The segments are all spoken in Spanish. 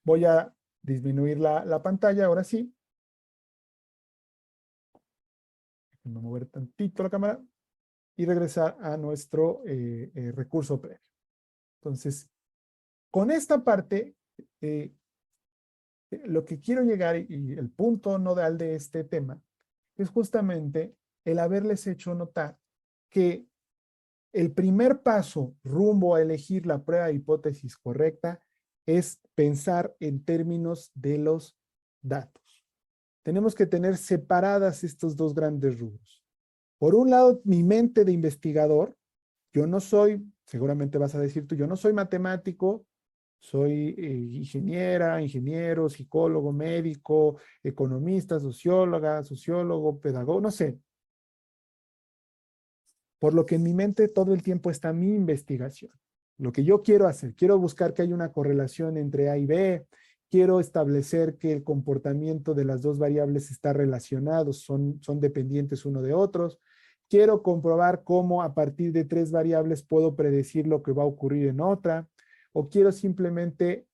Voy a disminuir la pantalla, ahora sí. Déjenme mover tantito la cámara y regresar a nuestro recurso previo. Entonces, con esta parte, lo que quiero llegar y el punto nodal de este tema es justamente el haberles hecho notar que el primer paso rumbo a elegir la prueba de hipótesis correcta es pensar en términos de los datos. Tenemos que tener separadas estos dos grandes rubros. Por un lado, mi mente de investigador. Yo no soy, seguramente vas a decir tú, yo no soy matemático, soy ingeniero, psicólogo, médico, economista, sociólogo, pedagogo, no sé. Por lo que en mi mente todo el tiempo está mi investigación. Lo que yo quiero hacer, quiero buscar que haya una correlación entre A y B, quiero establecer que el comportamiento de las dos variables está relacionado, son dependientes uno de otros. Quiero comprobar cómo a partir de tres variables puedo predecir lo que va a ocurrir en otra, o quiero simplemente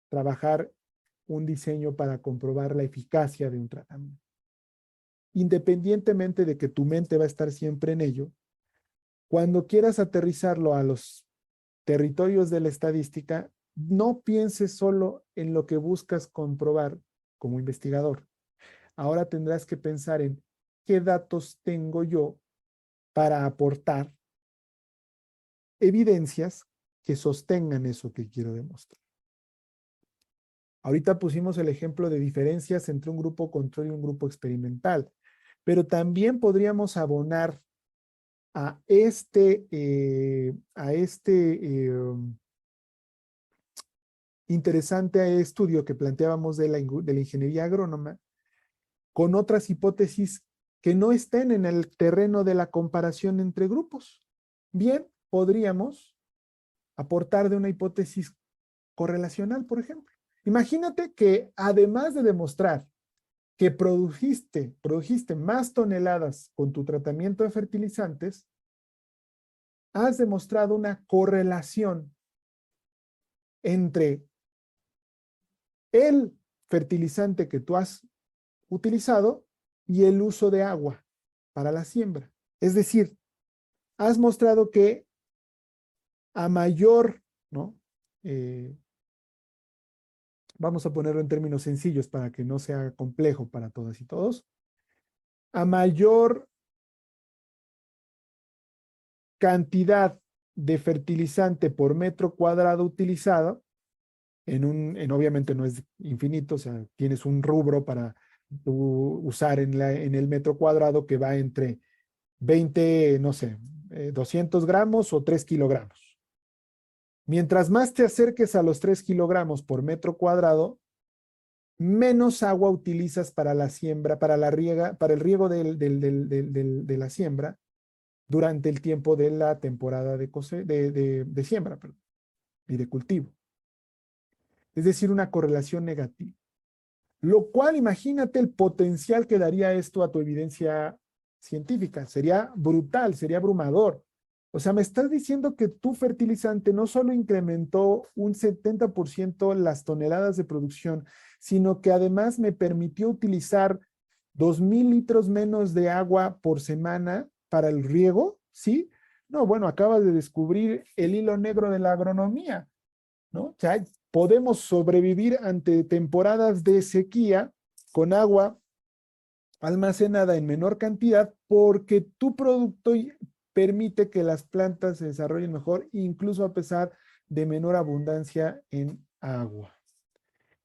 trabajar un diseño para comprobar la eficacia de un tratamiento. Independientemente de que tu mente va a estar siempre en ello, cuando quieras aterrizarlo a los territorios de la estadística, no pienses solo en lo que buscas comprobar como investigador. Ahora tendrás que pensar en qué datos tengo yo para aportar evidencias que sostengan eso que quiero demostrar. Ahorita pusimos el ejemplo de diferencias entre un grupo control y un grupo experimental, pero también podríamos abonar a este interesante estudio que planteábamos de la ingeniería agrónoma con otras hipótesis que no estén en el terreno de la comparación entre grupos. Bien, podríamos aportar de una hipótesis correlacional, por ejemplo. Imagínate que además de demostrar que produjiste más toneladas con tu tratamiento de fertilizantes, has demostrado una correlación entre el fertilizante que tú has utilizado y el uso de agua para la siembra. Es decir, has mostrado que a mayor, ¿no? Vamos a ponerlo en términos sencillos para que no sea complejo para todas y todos. A mayor cantidad de fertilizante por metro cuadrado utilizado, obviamente no es infinito, o sea, tienes un rubro para usar en el metro cuadrado que va entre 20, no sé, 200 gramos o 3 kilogramos. Mientras más te acerques a los 3 kilogramos por metro cuadrado, menos agua utilizas para la siembra, para el riego de la siembra durante el tiempo de la temporada de siembra, perdón, y de cultivo. Es decir, una correlación negativa. Lo cual, imagínate el potencial que daría esto a tu evidencia científica. Sería brutal, sería abrumador. O sea, me estás diciendo que tu fertilizante no solo incrementó un 70% las toneladas de producción, sino que además me permitió utilizar 2,000 litros menos de agua por semana para el riego, ¿sí? No, bueno, acabas de descubrir el hilo negro de la agronomía, ¿no? O sea, podemos sobrevivir ante temporadas de sequía con agua almacenada en menor cantidad porque tu producto permite que las plantas se desarrollen mejor, incluso a pesar de menor abundancia en agua.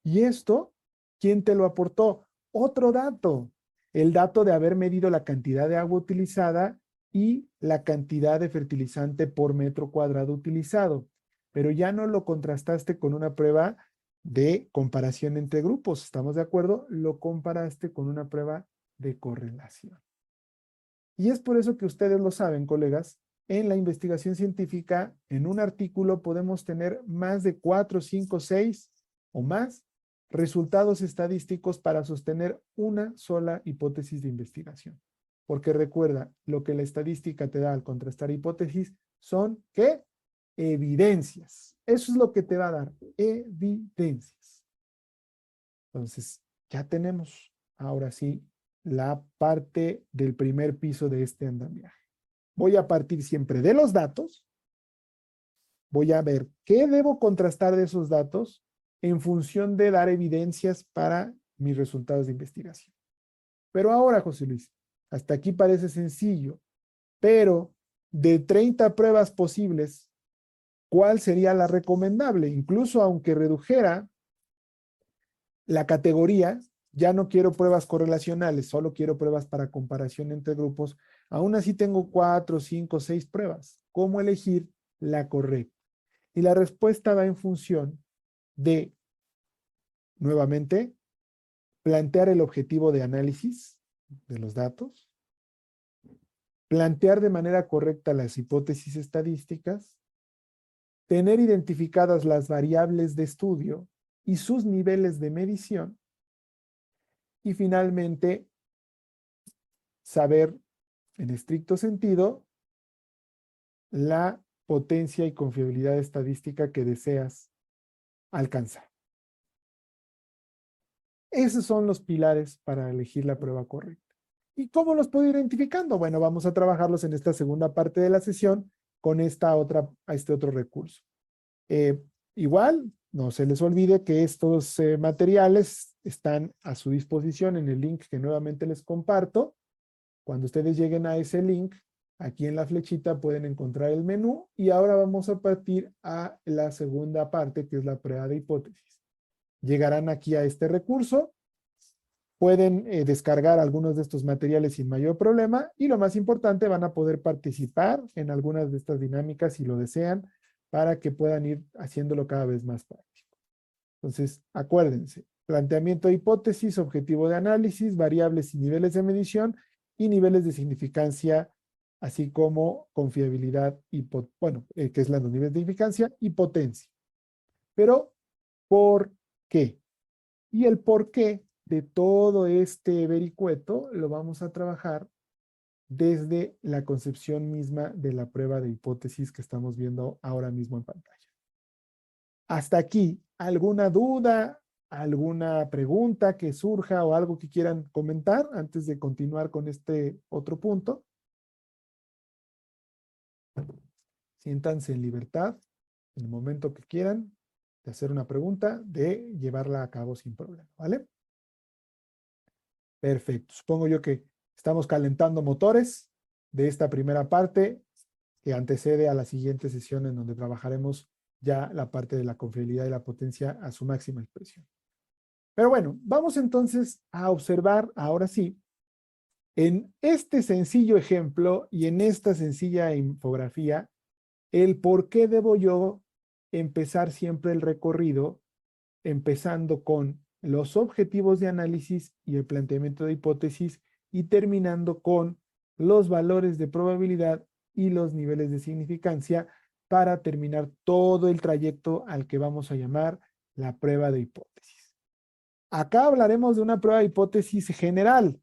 Y esto, ¿quién te lo aportó? Otro dato, el dato de haber medido la cantidad de agua utilizada y la cantidad de fertilizante por metro cuadrado utilizado. Pero ya no lo contrastaste con una prueba de comparación entre grupos, ¿estamos de acuerdo? Lo comparaste con una prueba de correlación. Y es por eso que ustedes lo saben, colegas, en la investigación científica, en un artículo podemos tener más de 4, 5, 6 o más resultados estadísticos para sostener una sola hipótesis de investigación. Porque recuerda, lo que la estadística te da al contrastar hipótesis son, ¿qué? Evidencias. Eso es lo que te va a dar, evidencias. Entonces, ya tenemos ahora sí la parte del primer piso de este andamiaje. Voy a partir siempre de los datos. Voy a ver qué debo contrastar de esos datos en función de dar evidencias para mis resultados de investigación. Pero ahora, José Luis, hasta aquí parece sencillo, pero de 30 pruebas posibles, ¿cuál sería la recomendable? Incluso aunque redujera la categoría, ya no quiero pruebas correlacionales, solo quiero pruebas para comparación entre grupos. Aún así tengo 4, 5, 6 pruebas. ¿Cómo elegir la correcta? Y la respuesta va en función de, nuevamente, plantear el objetivo de análisis de los datos, plantear de manera correcta las hipótesis estadísticas, tener identificadas las variables de estudio y sus niveles de medición, y finalmente saber en estricto sentido la potencia y confiabilidad estadística que deseas alcanzar. Esos son los pilares para elegir la prueba correcta. ¿Y cómo los puedo ir identificando? Bueno, vamos a trabajarlos en esta segunda parte de la sesión con este otro recurso. Igual, no se les olvide que estos materiales están a su disposición en el link que nuevamente les comparto. Cuando ustedes lleguen a ese link, aquí en la flechita pueden encontrar el menú y ahora vamos a partir a la segunda parte, que es la prueba de hipótesis. Llegarán aquí a este recurso, pueden descargar algunos de estos materiales sin mayor problema y lo más importante, van a poder participar en algunas de estas dinámicas si lo desean para que puedan ir haciéndolo cada vez más práctico. Entonces, acuérdense, planteamiento de hipótesis, objetivo de análisis, variables y niveles de medición y niveles de significancia, así como confiabilidad y, que es los niveles de significancia y potencia. Pero, ¿por qué? Y el por qué de todo este vericueto lo vamos a trabajar desde la concepción misma de la prueba de hipótesis que estamos viendo ahora mismo en pantalla. Hasta aquí, ¿alguna duda, alguna pregunta que surja o algo que quieran comentar antes de continuar con este otro punto? Siéntanse en libertad en el momento que quieran de hacer una pregunta, de llevarla a cabo sin problema, ¿vale? Perfecto. Supongo yo que estamos calentando motores de esta primera parte que antecede a la siguiente sesión en donde trabajaremos ya la parte de la confiabilidad y la potencia a su máxima expresión. Pero bueno, vamos entonces a observar ahora sí, en este sencillo ejemplo y en esta sencilla infografía, el por qué debo yo empezar siempre el recorrido, empezando con los objetivos de análisis y el planteamiento de hipótesis y terminando con los valores de probabilidad y los niveles de significancia para terminar todo el trayecto al que vamos a llamar la prueba de hipótesis. Acá hablaremos de una prueba de hipótesis general.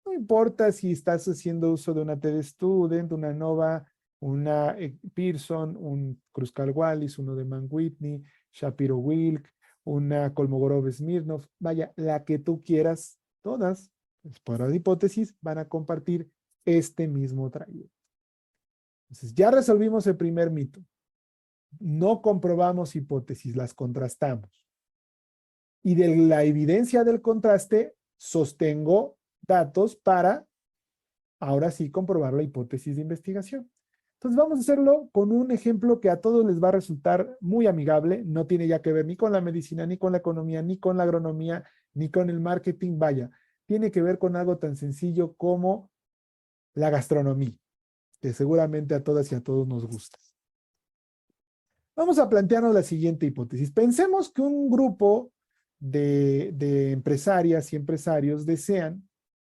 No importa si estás haciendo uso de una TD Student, una ANOVA, una Pearson, un Kruskal-Wallis, uno de Mann-Whitney, Shapiro-Wilk, una Kolmogorov-Smirnov, vaya, la que tú quieras, todas, las pruebas de hipótesis van a compartir este mismo trayecto. Entonces, ya resolvimos el primer mito. No comprobamos hipótesis, las contrastamos. Y de la evidencia del contraste, sostengo datos para, ahora sí, comprobar la hipótesis de investigación. Entonces vamos a hacerlo con un ejemplo que a todos les va a resultar muy amigable, no tiene ya que ver ni con la medicina, ni con la economía, ni con la agronomía, ni con el marketing, vaya, tiene que ver con algo tan sencillo como la gastronomía, que seguramente a todas y a todos nos gusta. Vamos a plantearnos la siguiente hipótesis. Pensemos que un grupo de empresarias y empresarios desean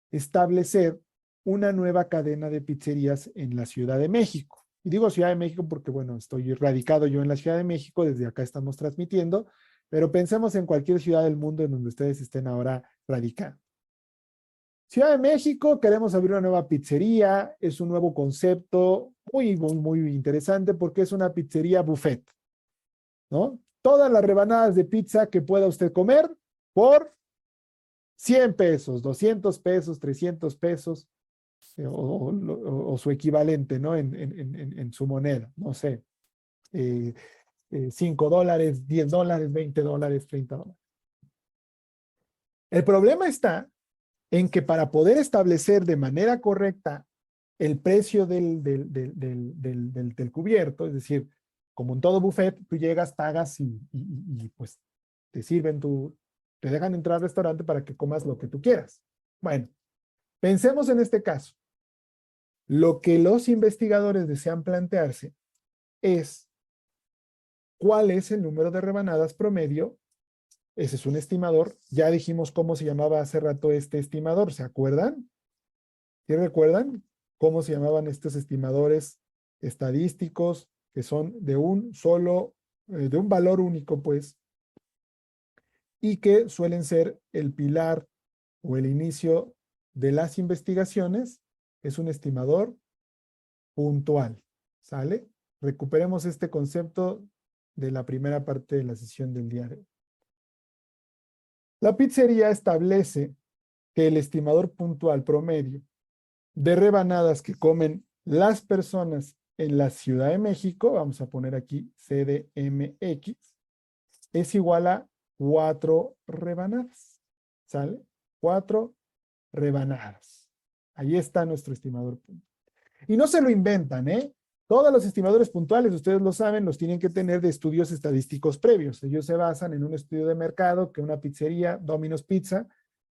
establecer una nueva cadena de pizzerías en la Ciudad de México. Y digo Ciudad de México porque, bueno, estoy radicado yo en la Ciudad de México, desde acá estamos transmitiendo, pero pensemos en cualquier ciudad del mundo en donde ustedes estén ahora radicando. Ciudad de México, queremos abrir una nueva pizzería, es un nuevo concepto muy interesante porque es una pizzería buffet, ¿no? Todas las rebanadas de pizza que pueda usted comer por 100 pesos, 200 pesos, 300 pesos, o su equivalente, ¿no? En su moneda, no sé, $5, $10, $20, $30. El problema está en que para poder establecer de manera correcta el precio del cubierto, es decir, como en todo buffet, tú llegas, pagas y pues te sirven te dejan entrar al restaurante para que comas lo que tú quieras. Bueno, pensemos en este caso. Lo que los investigadores desean plantearse es cuál es el número de rebanadas promedio. Ese es un estimador. Ya dijimos cómo se llamaba hace rato este estimador, ¿se acuerdan? ¿Sí recuerdan cómo se llamaban estos estimadores estadísticos que son de de un valor único, pues, y que suelen ser el pilar o el inicio de las investigaciones? Es un estimador puntual, ¿sale? Recuperemos este concepto de la primera parte de la sesión del día de hoy. La pizzería establece que el estimador puntual promedio de rebanadas que comen las personas en la Ciudad de México, vamos a poner aquí CDMX, es igual a 4 rebanadas, ¿sale? 4 rebanadas. Ahí está nuestro estimador puntual. Y no se lo inventan, ¿eh? Todos los estimadores puntuales, ustedes lo saben, los tienen que tener de estudios estadísticos previos. Ellos se basan en un estudio de mercado que una pizzería, Domino's Pizza,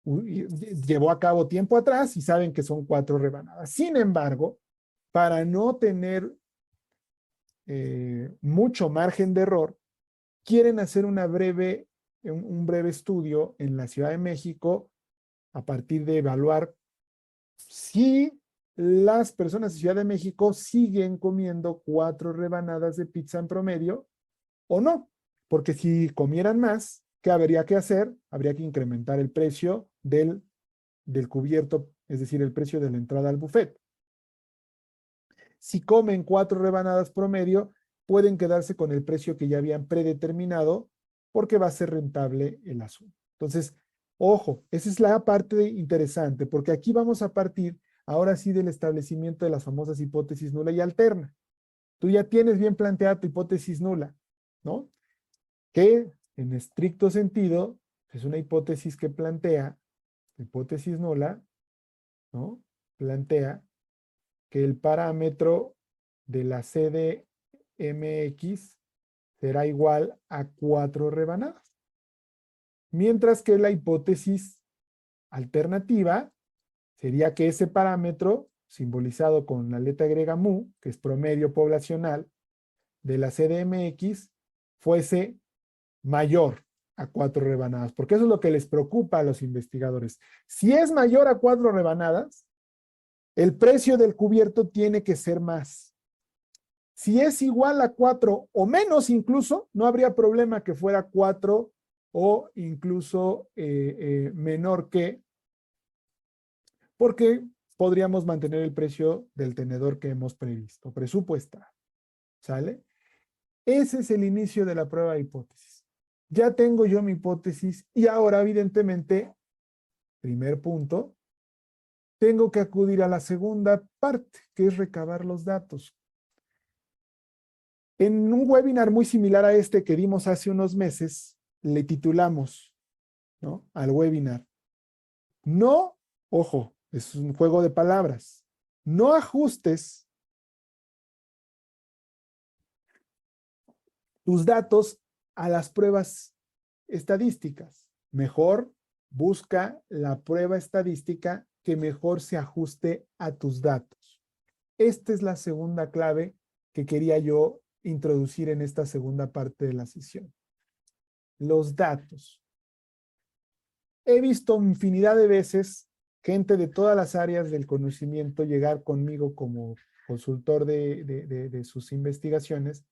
llevó a cabo tiempo atrás y saben que son 4 rebanadas. Sin embargo, para no tener mucho margen de error, quieren hacer un breve estudio en la Ciudad de México a partir de evaluar si las personas de Ciudad de México siguen comiendo 4 rebanadas de pizza en promedio o no. Porque si comieran más, ¿qué habría que hacer? Habría que incrementar el precio del cubierto, es decir, el precio de la entrada al buffet. Si comen 4 rebanadas promedio, pueden quedarse con el precio que ya habían predeterminado porque va a ser rentable el asunto. Entonces, ojo, esa es la parte interesante, porque aquí vamos a partir ahora sí del establecimiento de las famosas hipótesis nula y alterna. Tú ya tienes bien planteada tu hipótesis nula, ¿no? Que en estricto sentido es una hipótesis que plantea, hipótesis nula, ¿no? Plantea que el parámetro de la CDMX será igual a 4 rebanadas. Mientras que la hipótesis alternativa sería que ese parámetro, simbolizado con la letra griega mu, que es promedio poblacional de la CDMX, fuese mayor a 4 rebanadas, porque eso es lo que les preocupa a los investigadores. Si es mayor a 4 rebanadas, el precio del cubierto tiene que ser más. Si es igual a 4 o menos incluso, no habría problema que fuera 4 o incluso menor que, porque podríamos mantener el precio del tenedor que hemos previsto, presupuestado. ¿Sale? Ese es el inicio de la prueba de hipótesis. Ya tengo yo mi hipótesis y ahora evidentemente, primer punto, tengo que acudir a la segunda parte, que es recabar los datos. En un webinar muy similar a este que dimos hace unos meses, le titulamos, ¿no?, al webinar, no, ojo, es un juego de palabras, no ajustes tus datos a las pruebas estadísticas. Mejor busca la prueba estadística que mejor se ajuste a tus datos. Esta es la segunda clave que quería yo introducir en esta segunda parte de la sesión. Los datos. He visto infinidad de veces gente de todas las áreas del conocimiento llegar conmigo como consultor de sus investigaciones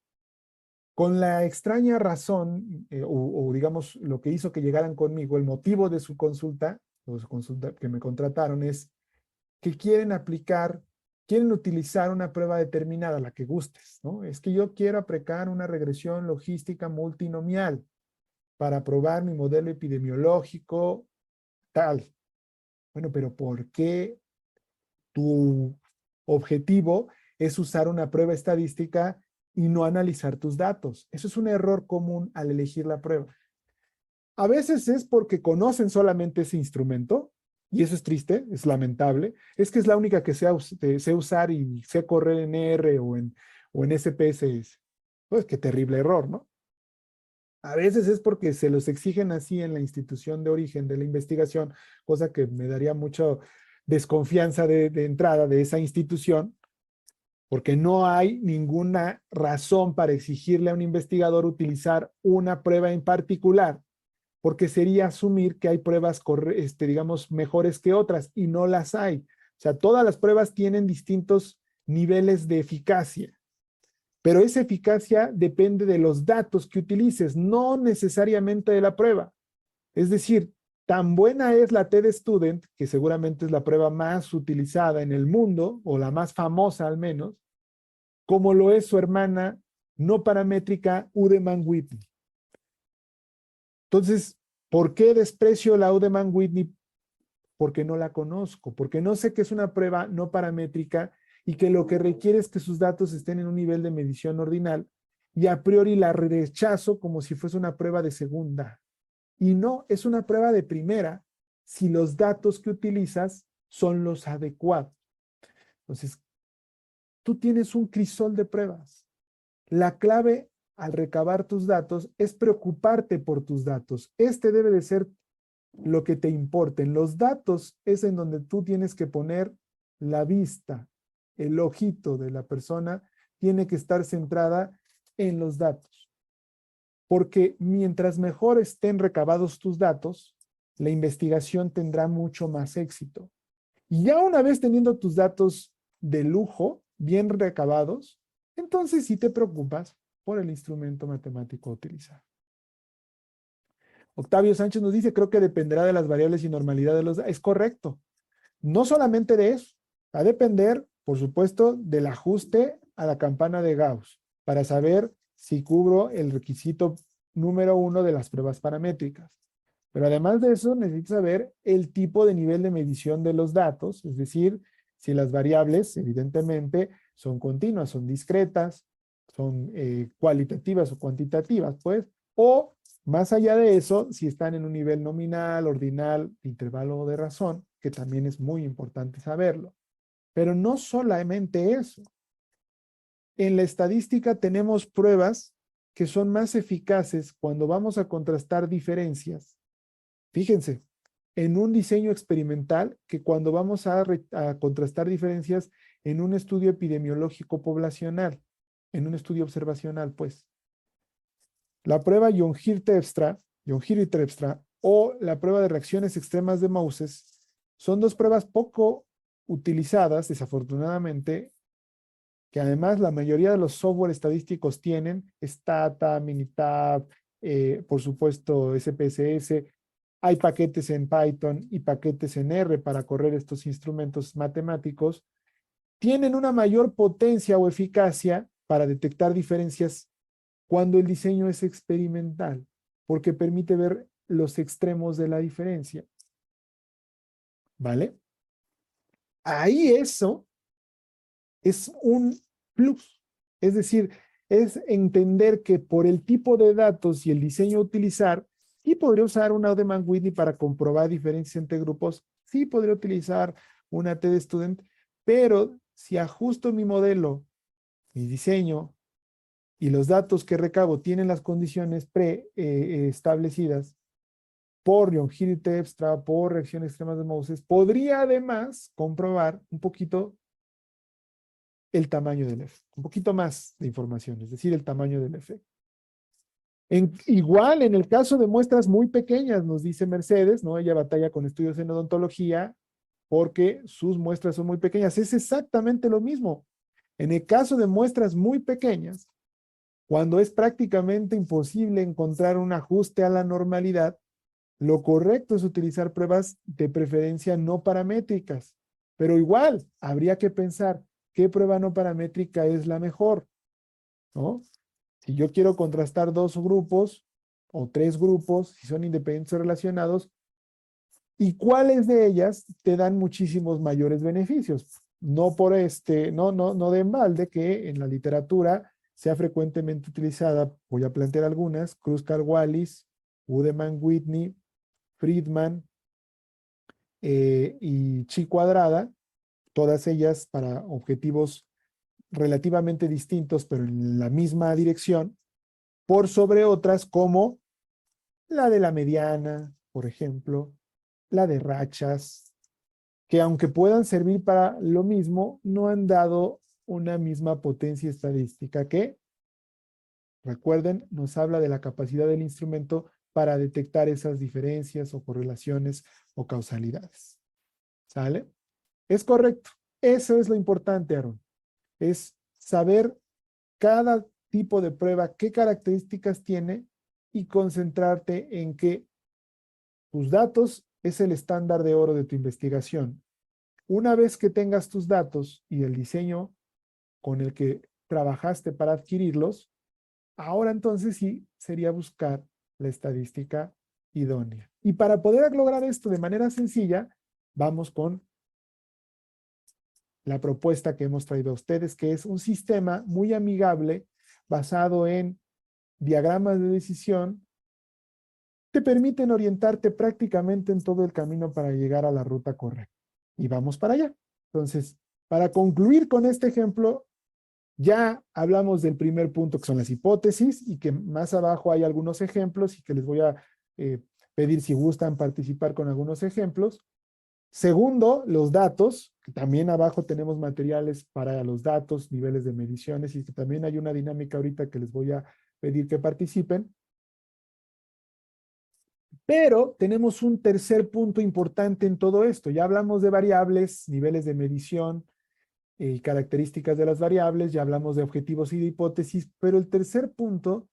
con la extraña razón, o digamos lo que hizo que llegaran conmigo, el motivo de su consulta, o su consulta que me contrataron, es que quieren utilizar una prueba determinada, la que gustes, ¿no? Es que yo quiero aplicar una regresión logística multinomial para probar mi modelo epidemiológico, tal. Bueno, pero ¿por qué tu objetivo es usar una prueba estadística y no analizar tus datos? Eso es un error común al elegir la prueba. A veces es porque conocen solamente ese instrumento, y eso es triste, es lamentable. Es que es la única que sé usar y sé correr en R o en SPSS. Pues qué terrible error, ¿no? A veces es porque se los exigen así en la institución de origen de la investigación, cosa que me daría mucha desconfianza de entrada de esa institución, porque no hay ninguna razón para exigirle a un investigador utilizar una prueba en particular, porque sería asumir que hay pruebas, digamos, mejores que otras, y no las hay. O sea, todas las pruebas tienen distintos niveles de eficacia, pero esa eficacia depende de los datos que utilices, no necesariamente de la prueba. Es decir, tan buena es la TED Student, que seguramente es la prueba más utilizada en el mundo, o la más famosa al menos, como lo es su hermana no paramétrica Udemann-Whitney. Entonces, ¿por qué desprecio la Udemann-Whitney? Porque no la conozco, porque no sé que es una prueba no paramétrica y que lo que requiere es que sus datos estén en un nivel de medición ordinal, y a priori la rechazo como si fuese una prueba de segunda. Y no, es una prueba de primera si los datos que utilizas son los adecuados. Entonces, tú tienes un crisol de pruebas. La clave al recabar tus datos es preocuparte por tus datos. Este debe de ser lo que te importen. Los datos es en donde tú tienes que poner la vista, el ojito de la persona tiene que estar centrada en los datos. Porque mientras mejor estén recabados tus datos, la investigación tendrá mucho más éxito. Y ya una vez teniendo tus datos de lujo, bien recabados, entonces sí te preocupas por el instrumento matemático a utilizar. Octavio Sánchez nos dice, creo que dependerá de las variables y normalidad de los... Es correcto. No solamente de eso, va a depender, por supuesto, del ajuste a la campana de Gauss para saber si cubro el requisito número 1 de las pruebas paramétricas. Pero además de eso, necesito saber el tipo de nivel de medición de los datos, es decir, si las variables, evidentemente, son continuas, son discretas, son cualitativas o cuantitativas, pues, o más allá de eso, si están en un nivel nominal, ordinal, intervalo de razón, que también es muy importante saberlo. Pero no solamente eso. En la estadística tenemos pruebas que son más eficaces cuando vamos a contrastar diferencias. Fíjense, en un diseño experimental que cuando vamos a contrastar diferencias en un estudio epidemiológico poblacional, en un estudio observacional, pues. La prueba Youngir-Terpstra o la prueba de reacciones extremas de Moses son dos pruebas poco utilizadas, desafortunadamente, que además la mayoría de los software estadísticos tienen, Stata, Minitab, por supuesto SPSS, hay paquetes en Python y paquetes en R para correr estos instrumentos matemáticos, tienen una mayor potencia o eficacia para detectar diferencias cuando el diseño es experimental, porque permite ver los extremos de la diferencia. ¿Vale? Ahí eso es un plus. Es decir, es entender que por el tipo de datos y el diseño a utilizar, sí podría usar una Udemann-Whitney para comprobar diferencias entre grupos, sí podría utilizar una TED Student, pero si ajusto mi modelo, mi diseño, y los datos que recabo tienen las condiciones preestablecidas por Youngir-Terpstra, por reacciones extremas de Moses, podría además comprobar un poquito el tamaño del efecto, un poquito más de información, es decir, el tamaño del efecto. Igual en el caso de muestras muy pequeñas, nos dice Mercedes, ¿no? Ella batalla con estudios en odontología porque sus muestras son muy pequeñas. Es exactamente lo mismo. En el caso de muestras muy pequeñas, cuando es prácticamente imposible encontrar un ajuste a la normalidad, lo correcto es utilizar pruebas de preferencia no paramétricas. Pero igual, habría que pensar qué prueba no paramétrica es la mejor, ¿no? Si yo quiero contrastar dos grupos, o 3 grupos, si son independientes o relacionados, y cuáles de ellas te dan muchísimos mayores beneficios. No por no de embalde que en la literatura sea frecuentemente utilizada, voy a plantear algunas: Kruskal-Wallis, Udemann-Whitney, Friedman y Chi cuadrada, todas ellas para objetivos relativamente distintos, pero en la misma dirección, por sobre otras como la de la mediana, por ejemplo, la de rachas, que aunque puedan servir para lo mismo, no han dado una misma potencia estadística que, recuerden, nos habla de la capacidad del instrumento para detectar esas diferencias o correlaciones o causalidades. ¿Sale? Es correcto. Eso es lo importante, Aaron. Es saber cada tipo de prueba, qué características tiene y concentrarte en que tus datos es el estándar de oro de tu investigación. Una vez que tengas tus datos y el diseño con el que trabajaste para adquirirlos, ahora entonces sí sería buscar la estadística idónea. Y para poder lograr esto de manera sencilla, vamos con la propuesta que hemos traído a ustedes, que es un sistema muy amigable basado en diagramas de decisión. Te permiten orientarte prácticamente en todo el camino para llegar a la ruta correcta. Y vamos para allá. Entonces, para concluir con este ejemplo, ya hablamos del primer punto, que son las hipótesis, y que más abajo hay algunos ejemplos y que les voy a eh, pedir si gustan participar con algunos ejemplos. Segundo, los datos, que también abajo tenemos materiales para los datos, niveles de mediciones, y que también hay una dinámica ahorita que les voy a pedir que participen. Pero tenemos un tercer punto importante en todo esto. Ya hablamos de variables, niveles de medición y características de las variables, ya hablamos de objetivos y de hipótesis, pero el tercer punto,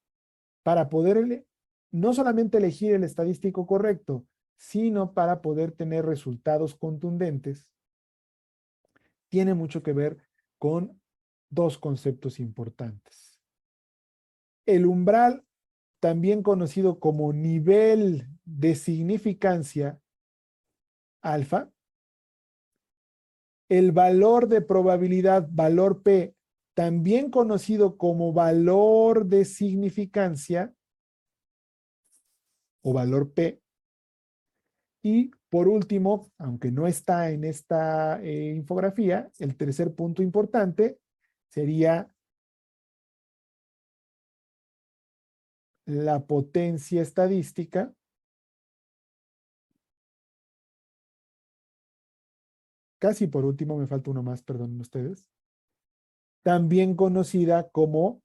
para poder no solamente elegir el estadístico correcto, sino para poder tener resultados contundentes, tiene mucho que ver con dos conceptos importantes. El umbral, también conocido como nivel de significancia alfa, el valor de probabilidad, valor P, también conocido como valor de significancia o valor P. Y por último, aunque no está en esta infografía, el tercer punto importante sería la potencia estadística, casi por último, me falta uno más, perdonen ustedes, también conocida como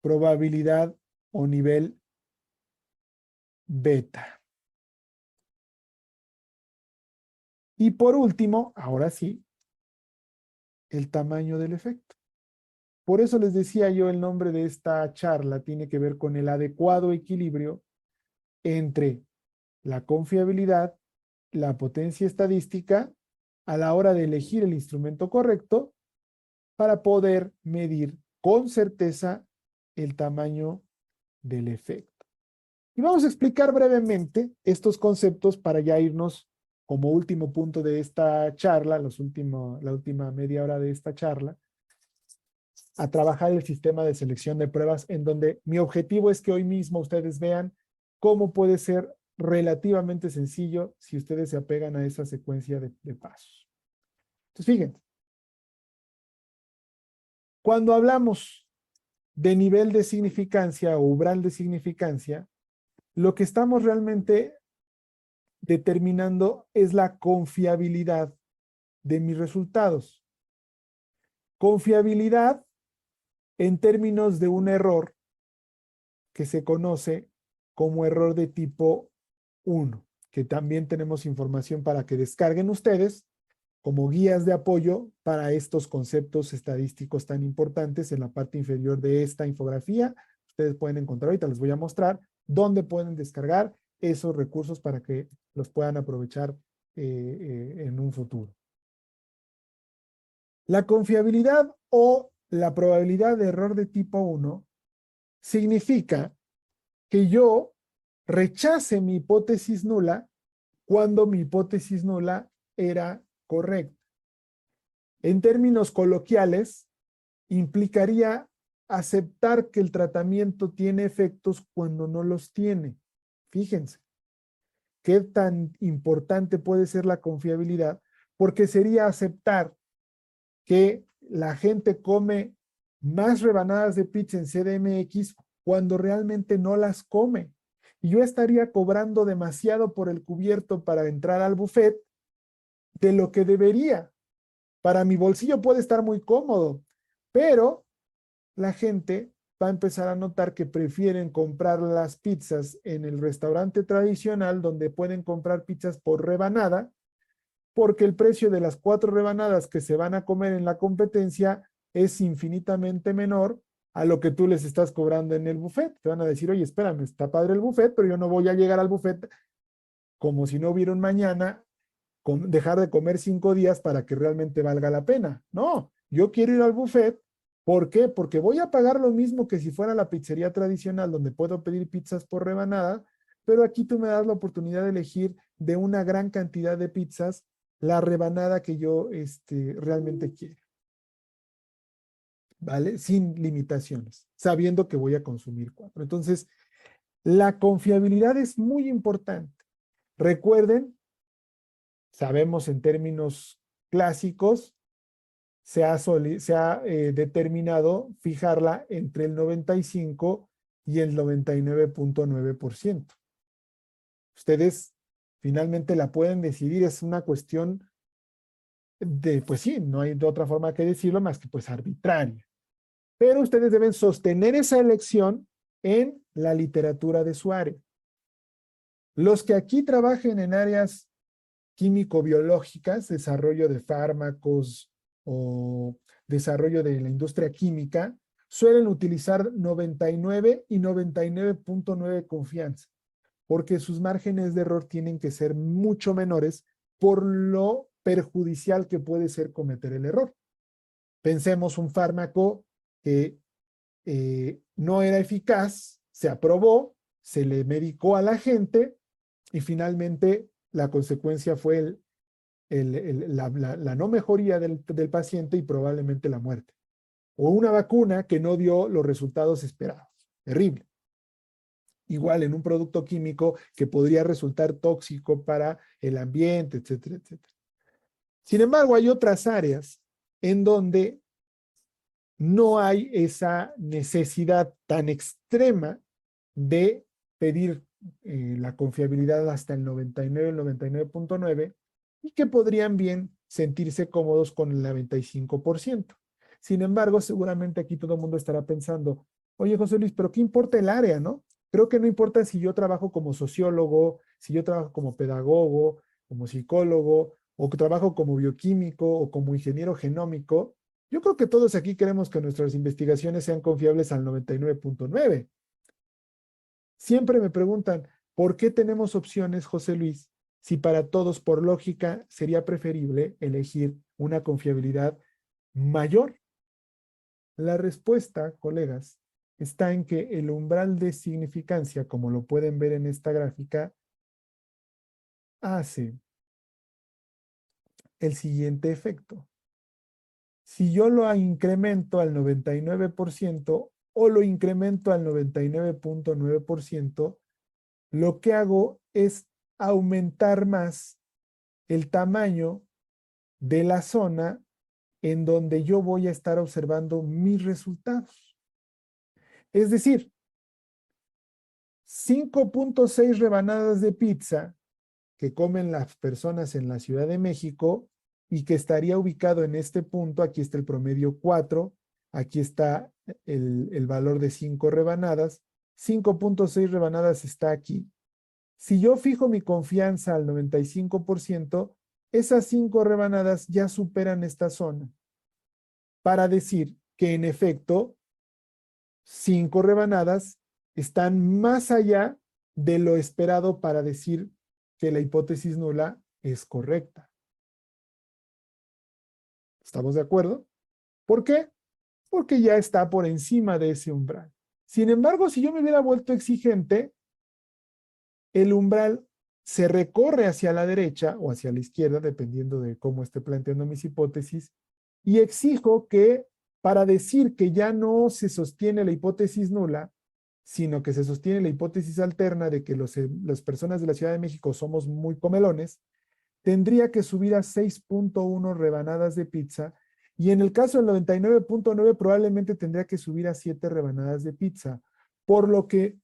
probabilidad o nivel beta. Y por último, ahora sí, el tamaño del efecto. Por eso les decía yo, el nombre de esta charla tiene que ver con el adecuado equilibrio entre la confiabilidad, la potencia estadística a la hora de elegir el instrumento correcto para poder medir con certeza el tamaño del efecto. Y vamos a explicar brevemente estos conceptos para ya irnos como último punto de esta charla, la última media hora de esta charla, a trabajar el sistema de selección de pruebas, en donde mi objetivo es que hoy mismo ustedes vean cómo puede ser relativamente sencillo si ustedes se apegan a esa secuencia de pasos. Entonces, fíjense, cuando hablamos de nivel de significancia o umbral de significancia, lo que estamos realmente determinando es la confiabilidad de mis resultados. Confiabilidad en términos de un error que se conoce como error de tipo 1, que también tenemos información para que descarguen ustedes como guías de apoyo para estos conceptos estadísticos tan importantes. En la parte inferior de esta infografía, ustedes pueden encontrar, ahorita les voy a mostrar dónde pueden descargar esos recursos para que los puedan aprovechar en un futuro. La confiabilidad o la probabilidad de error de tipo 1 significa que yo rechace mi hipótesis nula cuando mi hipótesis nula era correcta. En términos coloquiales, implicaría aceptar que el tratamiento tiene efectos cuando no los tiene. Fíjense, qué tan importante puede ser la confiabilidad, porque sería aceptar que la gente come más rebanadas de pizza en CDMX cuando realmente no las come. Y yo estaría cobrando demasiado por el cubierto para entrar al buffet de lo que debería. Para mi bolsillo puede estar muy cómodo, pero la gente va a empezar a notar que prefieren comprar las pizzas en el restaurante tradicional donde pueden comprar pizzas por rebanada, porque el precio de las 4 rebanadas que se van a comer en la competencia es infinitamente menor a lo que tú les estás cobrando en el buffet. Te van a decir, oye, espérame, está padre el buffet, pero yo no voy a llegar al buffet como si no hubiera un mañana, dejar de comer 5 días para que realmente valga la pena. No, yo quiero ir al buffet. ¿Por qué? Porque voy a pagar lo mismo que si fuera la pizzería tradicional donde puedo pedir pizzas por rebanada, pero aquí tú me das la oportunidad de elegir de una gran cantidad de pizzas la rebanada que yo realmente quiero, ¿vale? Sin limitaciones, sabiendo que voy a consumir 4. Entonces, la confiabilidad es muy importante. Recuerden, sabemos en términos clásicos, se ha determinado fijarla entre el 95 y el 99.9%. Ustedes finalmente la pueden decidir, es una cuestión de, pues sí, no hay de otra forma que decirlo más que pues arbitraria. Pero ustedes deben sostener esa elección en la literatura de su área. Los que aquí trabajen en áreas químico-biológicas, desarrollo de fármacos o desarrollo de la industria química, suelen utilizar 99 y 99.9 confianza, porque sus márgenes de error tienen que ser mucho menores por lo perjudicial que puede ser cometer el error. Pensemos un fármaco que no era eficaz, se aprobó, se le medicó a la gente y finalmente la consecuencia fue la no mejoría del paciente y probablemente la muerte. O una vacuna que no dio los resultados esperados. Terrible. Igual en un producto químico que podría resultar tóxico para el ambiente, etcétera, etcétera. Sin embargo, hay otras áreas en donde no hay esa necesidad tan extrema de pedir la confiabilidad hasta el 99, el 99.9 y que podrían bien sentirse cómodos con el 95%. Sin embargo, seguramente aquí todo el mundo estará pensando, oye José Luis, pero ¿qué importa el área, no? Creo que no importa si yo trabajo como sociólogo, si yo trabajo como pedagogo, como psicólogo, o que trabajo como bioquímico o como ingeniero genómico. Yo creo que todos aquí queremos que nuestras investigaciones sean confiables al 99.9. Siempre me preguntan, ¿por qué tenemos opciones, José Luis? Si para todos, por lógica, sería preferible elegir una confiabilidad mayor. La respuesta, colegas, está en que el umbral de significancia, como lo pueden ver en esta gráfica, hace el siguiente efecto. Si yo lo incremento al 99% o lo incremento al 99.9%, lo que hago es aumentar más el tamaño de la zona en donde yo voy a estar observando mis resultados. Es decir, 5.6 rebanadas de pizza que comen las personas en la Ciudad de México y que estaría ubicado en este punto. Aquí está el promedio 4, aquí está el valor de 5 rebanadas, 5.6 rebanadas está aquí. Si yo fijo mi confianza al 95%, esas 5 rebanadas ya superan esta zona para decir que en efecto 5 rebanadas están más allá de lo esperado para decir que la hipótesis nula es correcta. ¿Estamos de acuerdo? ¿Por qué? Porque ya está por encima de ese umbral. Sin embargo, si yo me hubiera vuelto exigente, el umbral se recorre hacia la derecha o hacia la izquierda, dependiendo de cómo esté planteando mis hipótesis, y exijo que para decir que ya no se sostiene la hipótesis nula, sino que se sostiene la hipótesis alterna de que las personas de la Ciudad de México somos muy comelones, tendría que subir a 6.1 rebanadas de pizza, y en el caso del 99.9 probablemente tendría que subir a 7 rebanadas de pizza, por lo que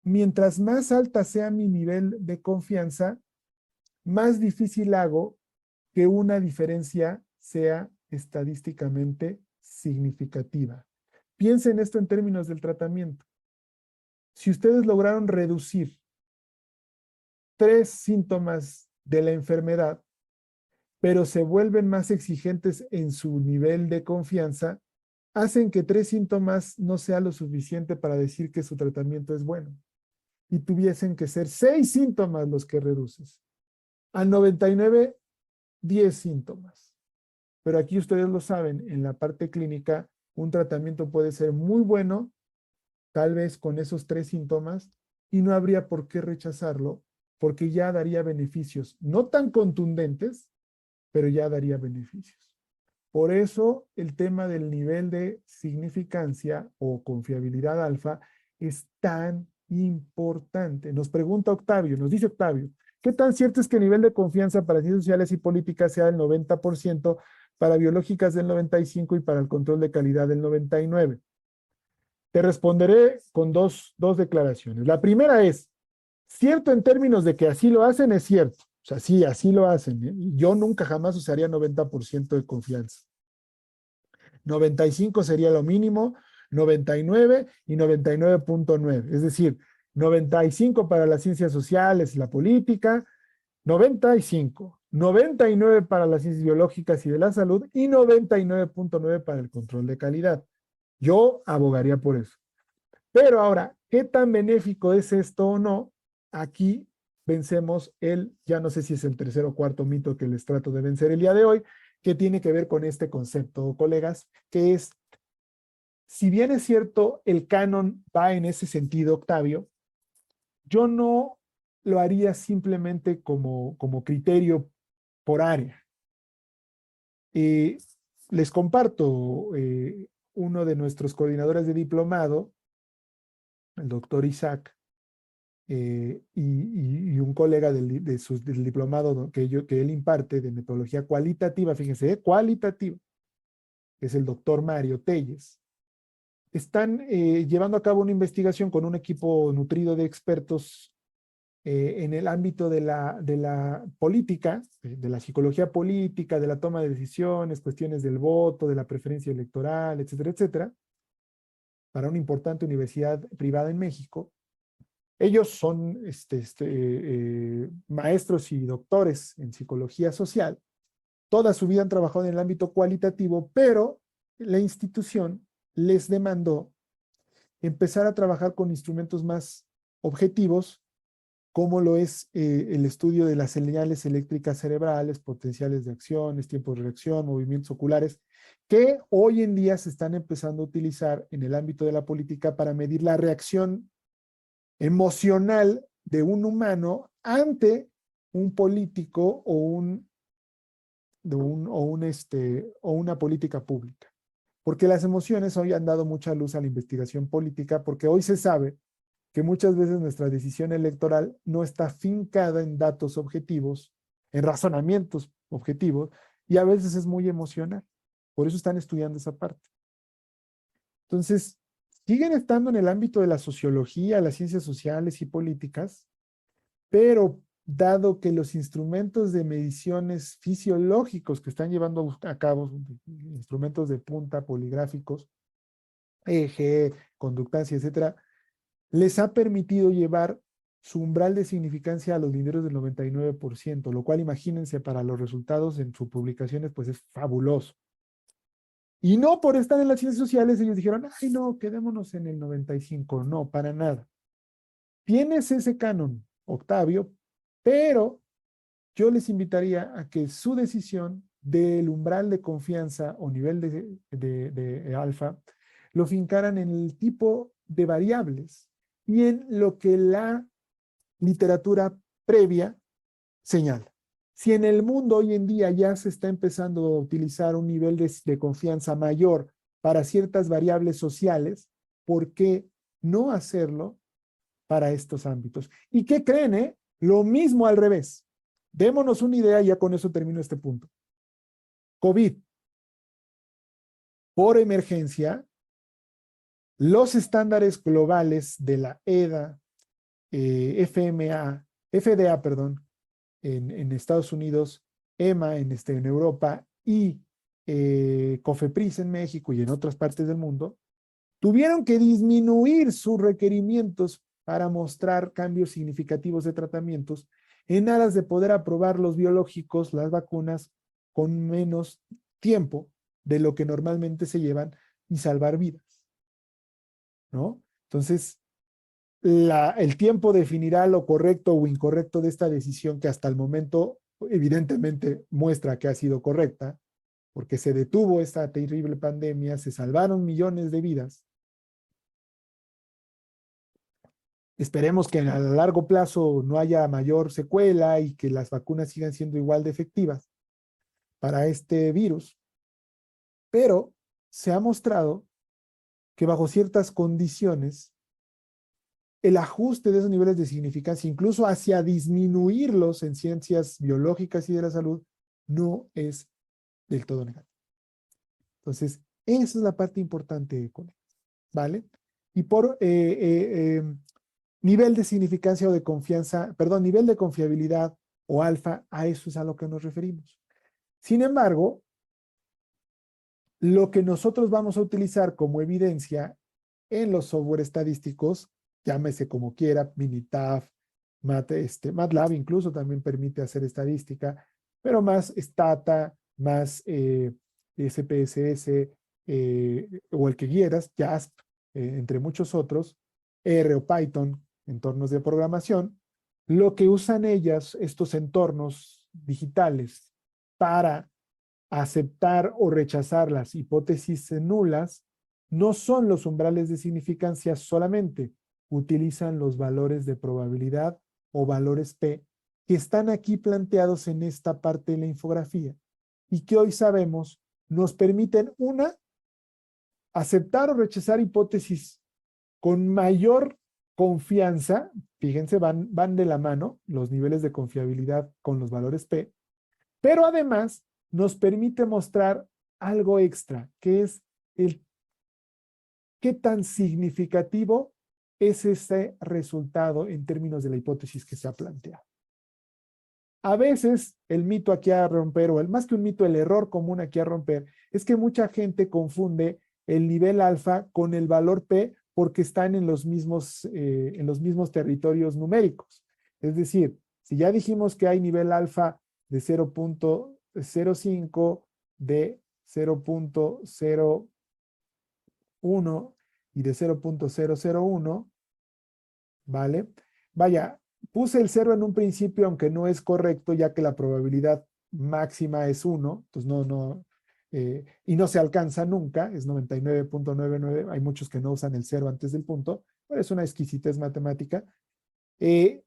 mientras más alta sea mi nivel de confianza, más difícil hago que una diferencia sea estadísticamente significativa. Piensen esto en términos del tratamiento. Si ustedes lograron reducir 3 síntomas de la enfermedad, pero se vuelven más exigentes en su nivel de confianza, hacen que 3 síntomas no sea lo suficiente para decir que su tratamiento es bueno. Y tuviesen que ser 6 síntomas los que reduces. A 99, 10 síntomas. Pero aquí ustedes lo saben, en la parte clínica, un tratamiento puede ser muy bueno, tal vez con esos 3 síntomas, y no habría por qué rechazarlo, porque ya daría beneficios, no tan contundentes, pero ya daría beneficios. Por eso el tema del nivel de significancia o confiabilidad alfa es tan importante. Nos pregunta Octavio, nos dice Octavio, ¿qué tan cierto es que el nivel de confianza para ciencias sociales y políticas sea del 90%, para biológicas del 95% y para el control de calidad del 99%? Te responderé con dos declaraciones. La primera es, cierto en términos de que así lo hacen, es cierto. O sea, sí, así lo hacen, ¿eh? Yo nunca jamás usaría 90% de confianza. 95 sería lo mínimo, 99 y 99.9. Es decir, 95 para las ciencias sociales y la política, 95, 99 para las ciencias biológicas y de la salud y 99.9 para el control de calidad. Yo abogaría por eso. Pero ahora, ¿qué tan benéfico es esto o no? Aquí vencemos ya no sé si es el tercer o cuarto mito que les trato de vencer el día de hoy, que tiene que ver con este concepto, colegas, que es, si bien es cierto, el canon va en ese sentido, Octavio, yo no lo haría simplemente como criterio por área. Eh, Les comparto, uno de nuestros coordinadores de diplomado, el doctor Isaac, y un colega del diplomado que él imparte de metodología cualitativa, fíjense, cualitativa, que es el doctor Mario Telles. Están llevando a cabo una investigación con un equipo nutrido de expertos en el ámbito de la política, de la psicología política, de la toma de decisiones, cuestiones del voto, de la preferencia electoral, etcétera, etcétera, para una importante universidad privada en México. Ellos son maestros y doctores en psicología social. Toda su vida han trabajado en el ámbito cualitativo, pero la institución les demandó empezar a trabajar con instrumentos más objetivos, como lo es el estudio de las señales eléctricas cerebrales, potenciales de acciones, tiempos de reacción, movimientos oculares, que hoy en día se están empezando a utilizar en el ámbito de la política para medir la reacción emocional de un humano ante un político o una política pública. Porque las emociones hoy han dado mucha luz a la investigación política, porque hoy se sabe que muchas veces nuestra decisión electoral no está fincada en datos objetivos, en razonamientos objetivos, y a veces es muy emocional. Por eso están estudiando esa parte. Entonces, siguen estando en el ámbito de la sociología, las ciencias sociales y políticas, pero dado que los instrumentos de mediciones fisiológicos que están llevando a cabo, instrumentos de punta, poligráficos, EEG, conductancia, etcétera, les ha permitido llevar su umbral de significancia a los dineros del 99%, lo cual imagínense para los resultados en sus publicaciones, pues es fabuloso. Y no por estar en las ciencias sociales, ellos dijeron, ay no, quedémonos en el 95%. No, para nada. Tienes ese canon, Octavio, pero yo les invitaría a que su decisión del umbral de confianza o nivel de alfa lo fincaran en el tipo de variables y en lo que la literatura previa señala. Si en el mundo hoy en día ya se está empezando a utilizar un nivel de confianza mayor para ciertas variables sociales, ¿por qué no hacerlo para estos ámbitos? ¿Y qué creen? Lo mismo al revés. Démonos una idea y ya con eso termino este punto. COVID. Por emergencia, los estándares globales de la EDA, FDA, perdón, en Estados Unidos, EMA en Europa y COFEPRIS en México y en otras partes del mundo, tuvieron que disminuir sus requerimientos para mostrar cambios significativos de tratamientos en aras de poder aprobar los biológicos, las vacunas, con menos tiempo de lo que normalmente se llevan y salvar vidas, ¿no? Entonces, el tiempo definirá lo correcto o incorrecto de esta decisión que hasta el momento evidentemente muestra que ha sido correcta, porque se detuvo esta terrible pandemia, se salvaron millones de vidas. Esperemos que a largo plazo no haya mayor secuela y que las vacunas sigan siendo igual de efectivas para este virus, pero se ha mostrado que bajo ciertas condiciones el ajuste de esos niveles de significancia, incluso hacia disminuirlos en ciencias biológicas y de la salud, no es del todo negativo. Entonces, esa es la parte importante con él, ¿vale? Y por nivel de significancia o de confianza, perdón, nivel de confiabilidad o alfa, a eso es a lo que nos referimos. Sin embargo, lo que nosotros vamos a utilizar como evidencia en los software estadísticos, llámese como quiera, Minitab, MATLAB incluso también permite hacer estadística, pero más Stata, más SPSS o el que quieras, JASP, entre muchos otros, R o Python, entornos de programación, lo que usan ellas, estos entornos digitales, para aceptar o rechazar las hipótesis nulas, no son los umbrales de significancia solamente, utilizan los valores de probabilidad o valores P que están aquí planteados en esta parte de la infografía y que hoy sabemos nos permiten aceptar o rechazar hipótesis con mayor confianza. Fíjense, van de la mano los niveles de confiabilidad con los valores P, pero además nos permite mostrar algo extra, que es el qué tan significativo es ese resultado en términos de la hipótesis que se ha planteado. A veces el mito aquí a romper, o más que un mito, el error común aquí a romper, es que mucha gente confunde el nivel alfa con el valor P porque están en los mismos territorios numéricos. Es decir, si ya dijimos que hay nivel alfa de 0.05, de 0.01 y de 0.001, ¿vale? Vaya, puse el 0 en un principio, aunque no es correcto, ya que la probabilidad máxima es 1, entonces y no se alcanza nunca, es 99.99, hay muchos que no usan el 0 antes del punto, pero es una exquisitez matemática. Este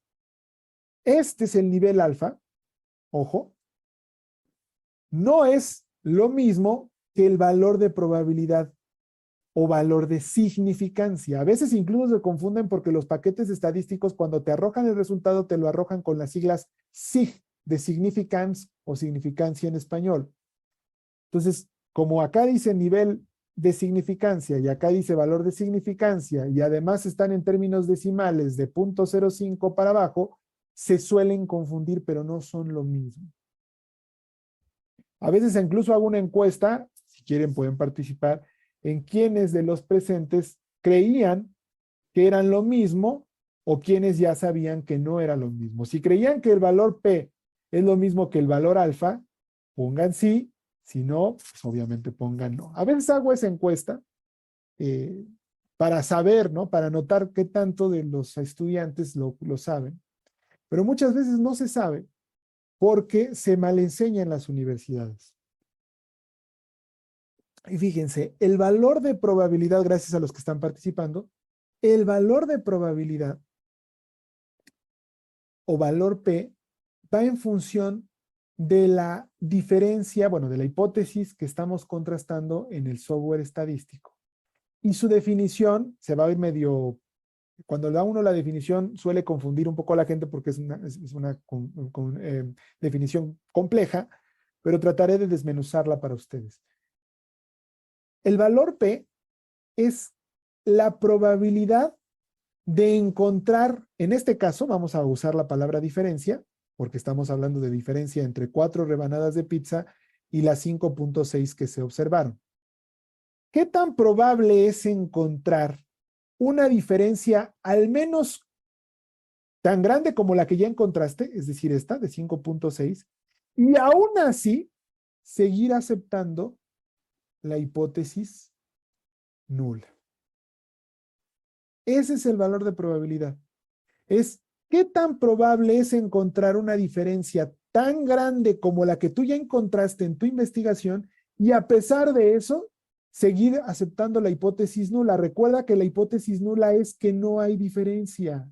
es el nivel alfa, ojo, no es lo mismo que el valor de probabilidad o valor de significancia. A veces incluso se confunden porque los paquetes estadísticos cuando te arrojan el resultado te lo arrojan con las siglas SIG de significance o significancia en español. Entonces, como acá dice nivel de significancia y acá dice valor de significancia y además están en términos decimales de 0.05 para abajo, se suelen confundir, pero no son lo mismo. A veces incluso hago una encuesta, si quieren pueden participar, en quienes de los presentes creían que eran lo mismo o quienes ya sabían que no era lo mismo. Si creían que el valor P es lo mismo que el valor alfa, pongan sí, si no, pues obviamente pongan no. A veces hago esa encuesta para saber, ¿no? Para notar qué tanto de los estudiantes lo saben. Pero muchas veces no se sabe porque se malenseña en las universidades. Y fíjense, el valor de probabilidad, gracias a los que están participando, el valor de probabilidad o valor P va en función de la diferencia, bueno, de la hipótesis que estamos contrastando en el software estadístico. Y su definición se va a ir medio, cuando da uno la definición suele confundir un poco a la gente porque es una definición compleja, pero trataré de desmenuzarla para ustedes. El valor P es la probabilidad de encontrar, en este caso vamos a usar la palabra diferencia, porque estamos hablando de diferencia entre 4 rebanadas de pizza y las 5.6 que se observaron. ¿Qué tan probable es encontrar una diferencia al menos tan grande como la que ya encontraste, es decir, esta de 5.6, y aún así seguir aceptando la hipótesis nula? Ese es el valor de probabilidad. Es qué tan probable es encontrar una diferencia tan grande como la que tú ya encontraste en tu investigación y a pesar de eso, seguir aceptando la hipótesis nula. Recuerda que la hipótesis nula es que no hay diferencia.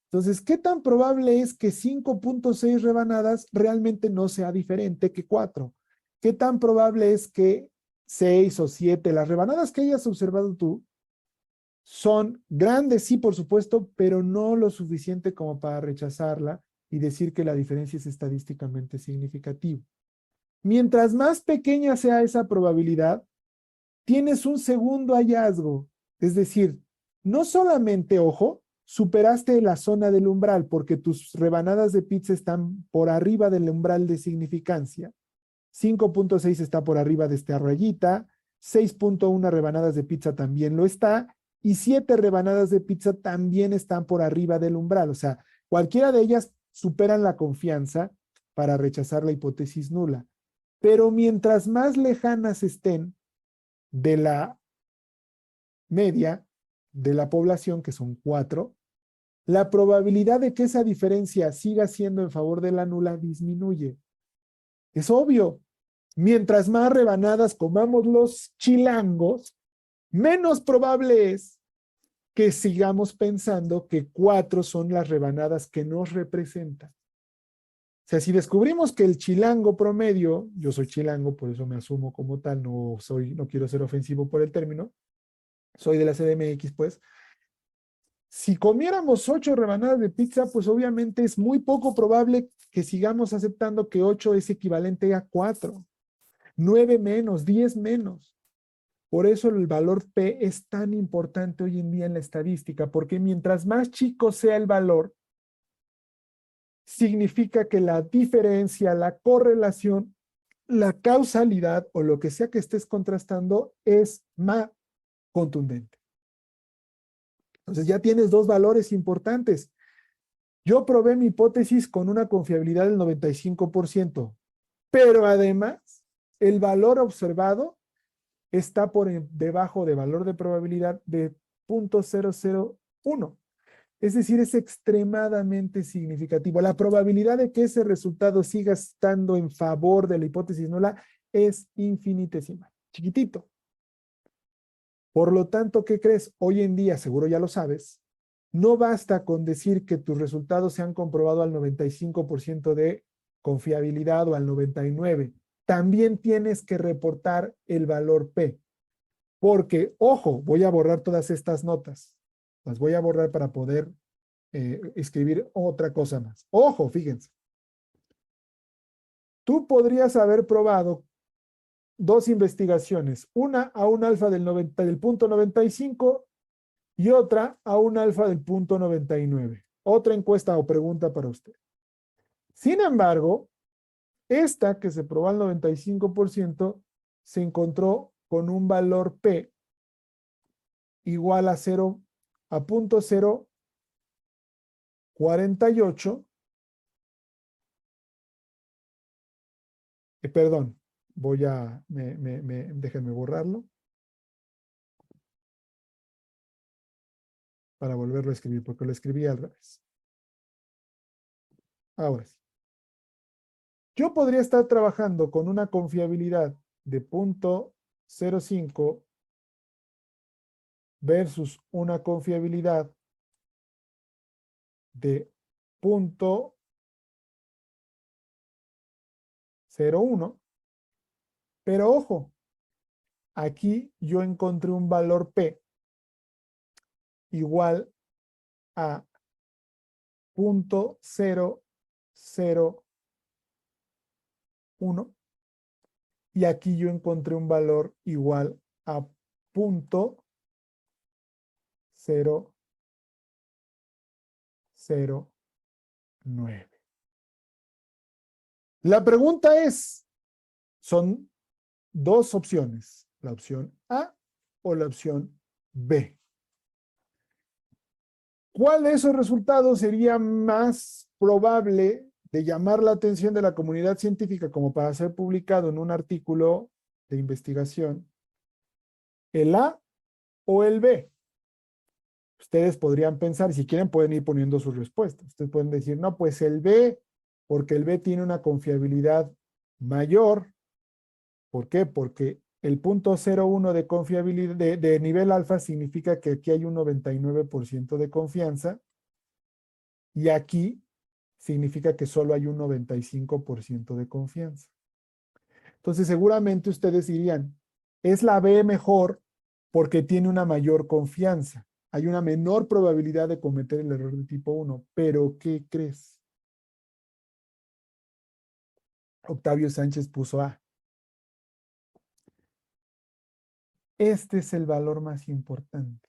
Entonces, ¿qué tan probable es que 5.6 rebanadas realmente no sea diferente que 4? ¿Qué tan probable es que 6 o 7, las rebanadas que hayas observado tú, son grandes, sí, por supuesto, pero no lo suficiente como para rechazarla y decir que la diferencia es estadísticamente significativa? Mientras más pequeña sea esa probabilidad, tienes un segundo hallazgo. Es decir, no solamente, ojo, superaste la zona del umbral porque tus rebanadas de pizza están por arriba del umbral de significancia. 5.6 está por arriba de esta rayita, 6.1 rebanadas de pizza también lo está, y 7 rebanadas de pizza también están por arriba del umbral. O sea, cualquiera de ellas superan la confianza para rechazar la hipótesis nula. Pero mientras más lejanas estén de la media de la población, que son 4, la probabilidad de que esa diferencia siga siendo en favor de la nula disminuye. Es obvio. Mientras más rebanadas comamos los chilangos, menos probable es que sigamos pensando que 4 son las rebanadas que nos representan. O sea, si descubrimos que el chilango promedio, yo soy chilango, por eso me asumo como tal, no quiero ser ofensivo por el término, soy de la CDMX, pues, si comiéramos 8 rebanadas de pizza, pues obviamente es muy poco probable que sigamos aceptando que 8 es equivalente a 4, 9 menos, 10 menos. Por eso el valor P es tan importante hoy en día en la estadística, porque mientras más chico sea el valor, significa que la diferencia, la correlación, la causalidad o lo que sea que estés contrastando es más contundente. Entonces ya tienes dos valores importantes. Yo probé mi hipótesis con una confiabilidad del 95%, pero además el valor observado está por debajo de valor de probabilidad de 0.001. Es decir, es extremadamente significativo. La probabilidad de que ese resultado siga estando en favor de la hipótesis nula es infinitesimal, chiquitito. Por lo tanto, ¿qué crees? Hoy en día, seguro ya lo sabes, no basta con decir que tus resultados se han comprobado al 95% de confiabilidad o al 99%. También tienes que reportar el valor P. Porque, ojo, voy a borrar todas estas notas. Las voy a borrar para poder escribir otra cosa más. Ojo, fíjense. Tú podrías haber probado dos investigaciones, una a un alfa del punto 95 y otra a un alfa del punto 99. Otra encuesta o pregunta para usted. Sin embargo, esta que se probó al 95% se encontró con un valor P igual a 0 a 0.048. Perdón, déjenme borrarlo para volverlo a escribir, porque lo escribí al revés. Ahora sí. Yo podría estar trabajando con una confiabilidad de 0.05 versus una confiabilidad de punto 0,1. Pero ojo, aquí yo encontré un valor P igual a 0,001 y aquí yo encontré un valor igual a 0,009. La pregunta es, son dos opciones, la opción A o la opción B. ¿Cuál de esos resultados sería más probable de llamar la atención de la comunidad científica como para ser publicado en un artículo de investigación? ¿El A o el B? Ustedes podrían pensar, y si quieren pueden ir poniendo sus respuestas. Ustedes pueden decir, no, pues el B, porque el B tiene una confiabilidad mayor. ¿Por qué? Porque el punto 0,1 de confiabilidad de nivel alfa significa que aquí hay un 99% de confianza y aquí significa que solo hay un 95% de confianza. Entonces seguramente ustedes dirían, es la B mejor porque tiene una mayor confianza. Hay una menor probabilidad de cometer el error de tipo 1. Pero ¿qué crees? Octavio Sánchez puso A. Este es el valor más importante.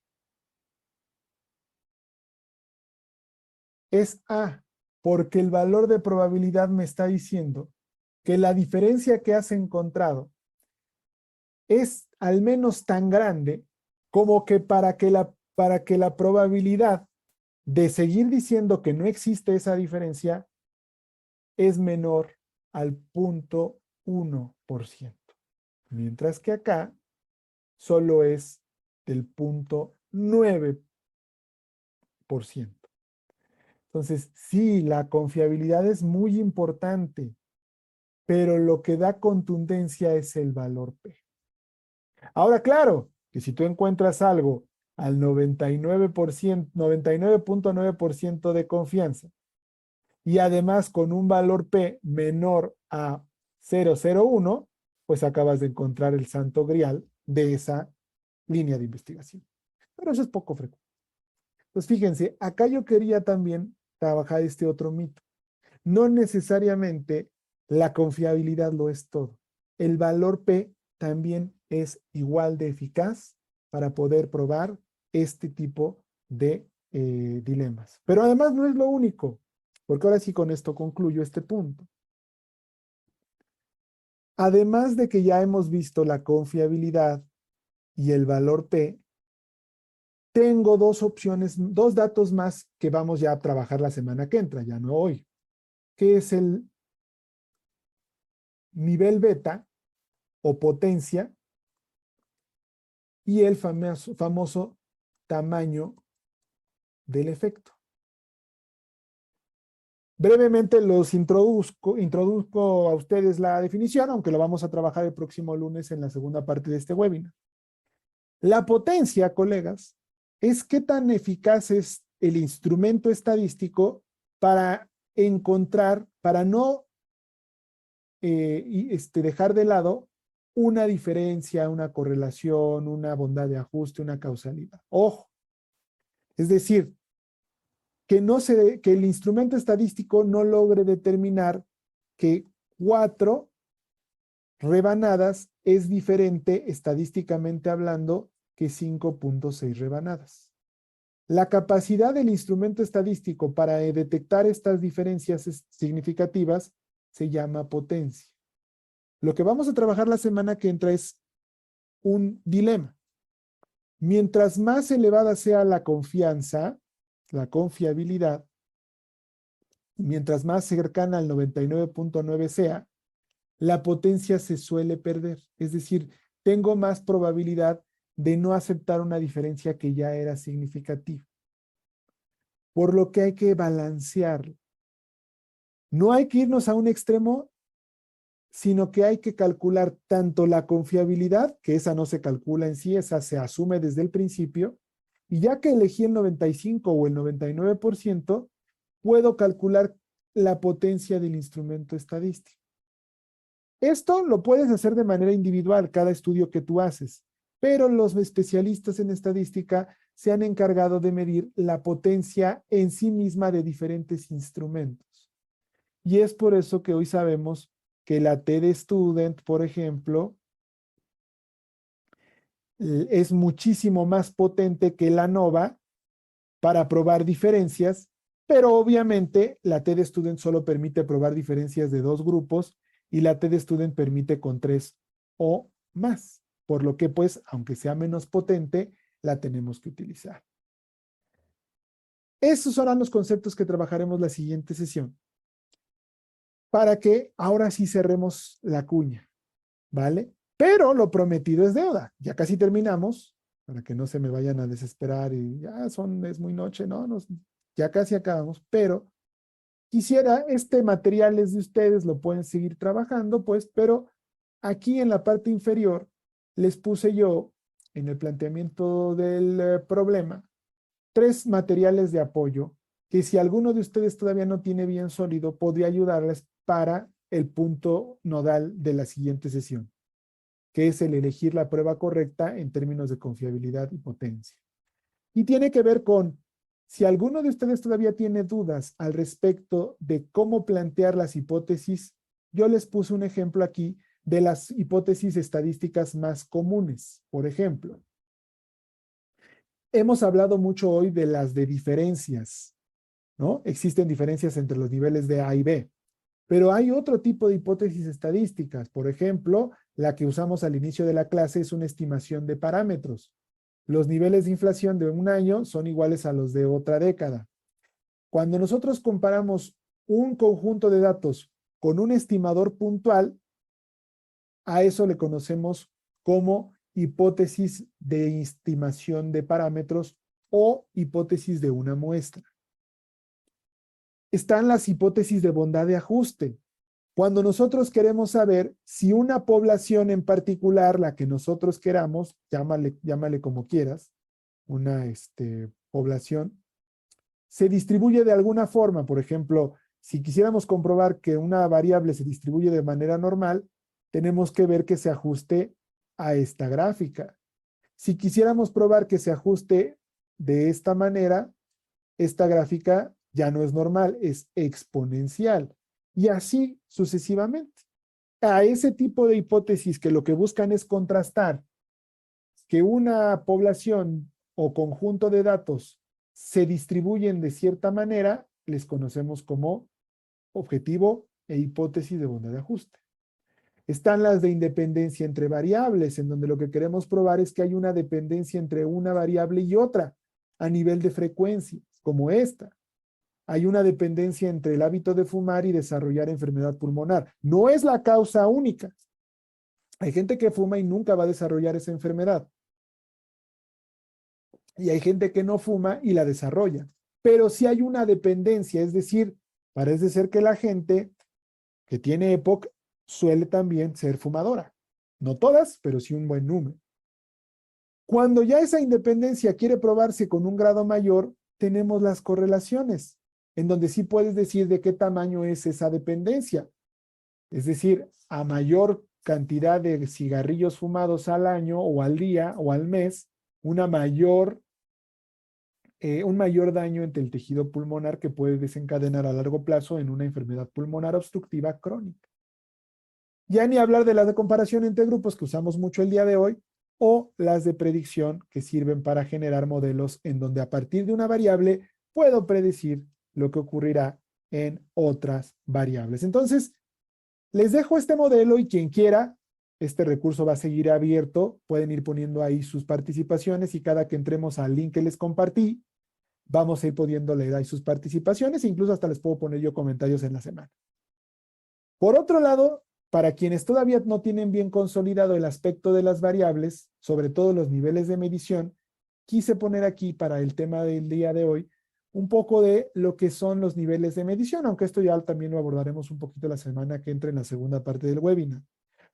Es A, porque el valor de probabilidad me está diciendo que la diferencia que has encontrado es al menos tan grande como que para que la probabilidad de seguir diciendo que no existe esa diferencia es menor al 0,1%. Mientras que acá solo es del 0,9%. Entonces, sí, la confiabilidad es muy importante, pero lo que da contundencia es el valor P. Ahora, claro, que si tú encuentras algo al 99%, 99,9% de confianza y además con un valor P menor a 0,01, pues acabas de encontrar el santo grial de esa línea de investigación. Pero eso es poco frecuente. Pues fíjense, acá yo quería también trabajar este otro mito. No necesariamente la confiabilidad lo es todo. El valor P también es igual de eficaz para poder probar este tipo de dilemas. Pero además no es lo único, porque ahora sí con esto concluyo este punto. Además de que ya hemos visto la confiabilidad y el valor P, tengo dos opciones, dos datos más que vamos ya a trabajar la semana que entra, ya no hoy, que es el nivel beta o potencia y el famoso tamaño del efecto. Brevemente los introduzco a ustedes la definición, aunque lo vamos a trabajar el próximo lunes en la segunda parte de este webinar. La potencia, colegas, es qué tan eficaz es el instrumento estadístico para encontrar, para no dejar de lado una diferencia, una correlación, una bondad de ajuste, una causalidad. Ojo, es decir, que el instrumento estadístico no logre determinar que 4 rebanadas es diferente estadísticamente hablando que 5,6 rebanadas. La capacidad del instrumento estadístico para detectar estas diferencias significativas se llama potencia. Lo que vamos a trabajar la semana que entra es un dilema. Mientras más elevada sea la confianza, la confiabilidad, mientras más cercana al 99,9 sea, la potencia se suele perder. Es decir, tengo más probabilidad de no aceptar una diferencia que ya era significativa. Por lo que hay que balancearlo. No hay que irnos a un extremo, sino que hay que calcular tanto la confiabilidad, que esa no se calcula en sí, esa se asume desde el principio, y ya que elegí el 95 o el 99%, puedo calcular la potencia del instrumento estadístico. Esto lo puedes hacer de manera individual, cada estudio que tú haces, pero los especialistas en estadística se han encargado de medir la potencia en sí misma de diferentes instrumentos. Y es por eso que hoy sabemos que la TD-Student, por ejemplo, es muchísimo más potente que la NOVA para probar diferencias, pero obviamente la TD-Student solo permite probar diferencias de 2 grupos y la TD-Student permite con 3 o más, por lo que pues, aunque sea menos potente, la tenemos que utilizar. Esos serán los conceptos que trabajaremos la siguiente sesión, para que ahora sí cerremos la cuña, ¿vale? Pero lo prometido es deuda. Ya casi terminamos, para que no se me vayan a desesperar y ya es muy noche, ¿no? Ya casi acabamos, pero quisiera, este material es de ustedes, lo pueden seguir trabajando, pues, pero aquí en la parte inferior les puse yo, en el planteamiento del problema, 3 materiales de apoyo que si alguno de ustedes todavía no tiene bien sólido, podría ayudarles para el punto nodal de la siguiente sesión, que es el elegir la prueba correcta en términos de confiabilidad y potencia. Y tiene que ver con, si alguno de ustedes todavía tiene dudas al respecto de cómo plantear las hipótesis, yo les puse un ejemplo aquí de las hipótesis estadísticas más comunes. Por ejemplo, hemos hablado mucho hoy de las de diferencias, ¿no? Existen diferencias entre los niveles de A y B, pero hay otro tipo de hipótesis estadísticas. Por ejemplo, la que usamos al inicio de la clase es una estimación de parámetros. Los niveles de inflación de un año son iguales a los de otra década. Cuando nosotros comparamos un conjunto de datos con un estimador puntual, a eso le conocemos como hipótesis de estimación de parámetros o hipótesis de una muestra. Están las hipótesis de bondad de ajuste. Cuando nosotros queremos saber si una población en particular, la que nosotros queramos, llámale como quieras, una población, se distribuye de alguna forma. Por ejemplo, si quisiéramos comprobar que una variable se distribuye de manera normal, tenemos que ver que se ajuste a esta gráfica. Si quisiéramos probar que se ajuste de esta manera, esta gráfica ya no es normal, es exponencial. Y así sucesivamente. A ese tipo de hipótesis que lo que buscan es contrastar que una población o conjunto de datos se distribuyen de cierta manera, les conocemos como objetivo e hipótesis de bondad de ajuste. Están las de independencia entre variables, en donde lo que queremos probar es que hay una dependencia entre una variable y otra a nivel de frecuencias, como esta. Hay una dependencia entre el hábito de fumar y desarrollar enfermedad pulmonar. No es la causa única. Hay gente que fuma y nunca va a desarrollar esa enfermedad. Y hay gente que no fuma y la desarrolla. Pero sí hay una dependencia, es decir, parece ser que la gente que tiene EPOC suele también ser fumadora. No todas, pero sí un buen número. Cuando ya esa independencia quiere probarse con un grado mayor, tenemos las correlaciones, en donde sí puedes decir de qué tamaño es esa dependencia. Es decir, a mayor cantidad de cigarrillos fumados al año o al día o al mes, un mayor daño entre el tejido pulmonar que puede desencadenar a largo plazo en una enfermedad pulmonar obstructiva crónica. Ya ni hablar de las de comparación entre grupos que usamos mucho el día de hoy, o las de predicción que sirven para generar modelos en donde a partir de una variable puedo predecir lo que ocurrirá en otras variables. Entonces, les dejo este modelo y quien quiera, este recurso va a seguir abierto. Pueden ir poniendo ahí sus participaciones y cada que entremos al link que les compartí, vamos a ir pudiendo leer ahí sus participaciones e incluso hasta les puedo poner yo comentarios en la semana. Por otro lado, para quienes todavía no tienen bien consolidado el aspecto de las variables, sobre todo los niveles de medición, quise poner aquí para el tema del día de hoy un poco de lo que son los niveles de medición, aunque esto ya también lo abordaremos un poquito la semana que entra en la segunda parte del webinar.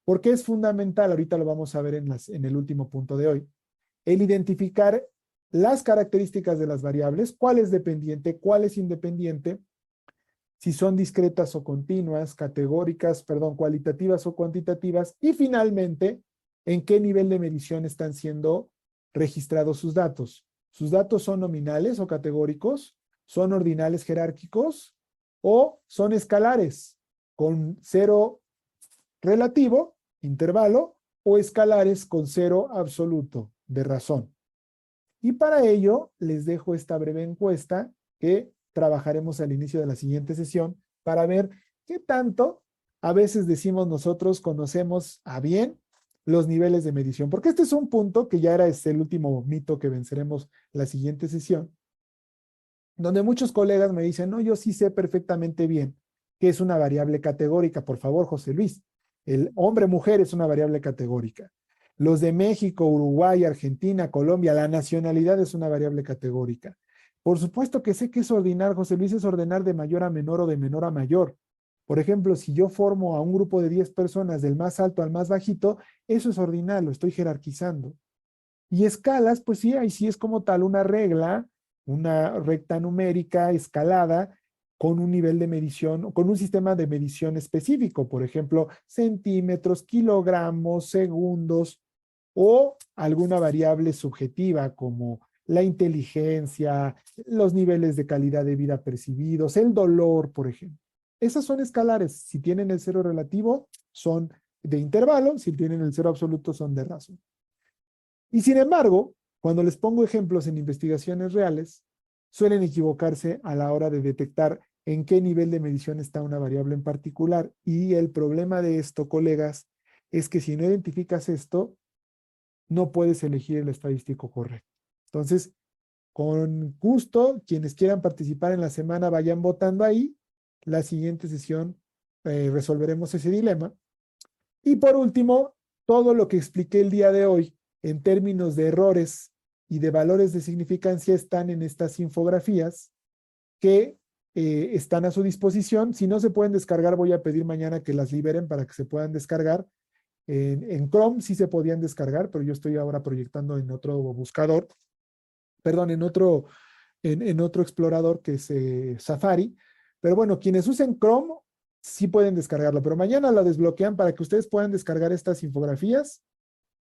Porque es fundamental, ahorita lo vamos a ver en el último punto de hoy, el identificar las características de las variables, cuál es dependiente, cuál es independiente, si son discretas o continuas, categóricas, perdón, cualitativas o cuantitativas, y finalmente, en qué nivel de medición están siendo registrados sus datos. ¿Sus datos son nominales o categóricos? ¿Son ordinales jerárquicos? ¿O son escalares con cero relativo, intervalo, o escalares con cero absoluto de razón? Y para ello les dejo esta breve encuesta que trabajaremos al inicio de la siguiente sesión para ver qué tanto a veces decimos nosotros conocemos a bien los niveles de medición, porque este es un punto que ya era el último mito que venceremos la siguiente sesión, donde muchos colegas me dicen, no, yo sí sé perfectamente bien que es una variable categórica. Por favor, José Luis, el hombre-mujer es una variable categórica. Los de México, Uruguay, Argentina, Colombia, la nacionalidad es una variable categórica. Por supuesto que sé que es ordenar, José Luis, es ordenar de mayor a menor o de menor a mayor. Por ejemplo, si yo formo a un grupo de 10 personas del más alto al más bajito, eso es ordinar, lo estoy jerarquizando. Y escalas, pues sí, ahí sí es como tal una regla, una recta numérica escalada con un nivel de medición, con un sistema de medición específico, por ejemplo, centímetros, kilogramos, segundos, o alguna variable subjetiva como la inteligencia, los niveles de calidad de vida percibidos, el dolor, por ejemplo. Esas son escalares. Si tienen el cero relativo, son de intervalo; si tienen el cero absoluto, son de razón. Y sin embargo, cuando les pongo ejemplos en investigaciones reales, suelen equivocarse a la hora de detectar en qué nivel de medición está una variable en particular. Y el problema de esto, colegas, es que si no identificas esto, no puedes elegir el estadístico correcto. Entonces, con gusto, quienes quieran participar en la semana vayan votando ahí. La siguiente sesión resolveremos ese dilema. Y por último, todo lo que expliqué el día de hoy en términos de errores y de valores de significancia están en estas infografías que están a su disposición. Si no se pueden descargar, voy a pedir mañana que las liberen para que se puedan descargar. En Chrome sí se podían descargar, pero yo estoy ahora proyectando en otro buscador, perdón, en otro explorador que es Safari. Pero bueno, quienes usen Chrome sí pueden descargarlo, pero mañana lo desbloquean para que ustedes puedan descargar estas infografías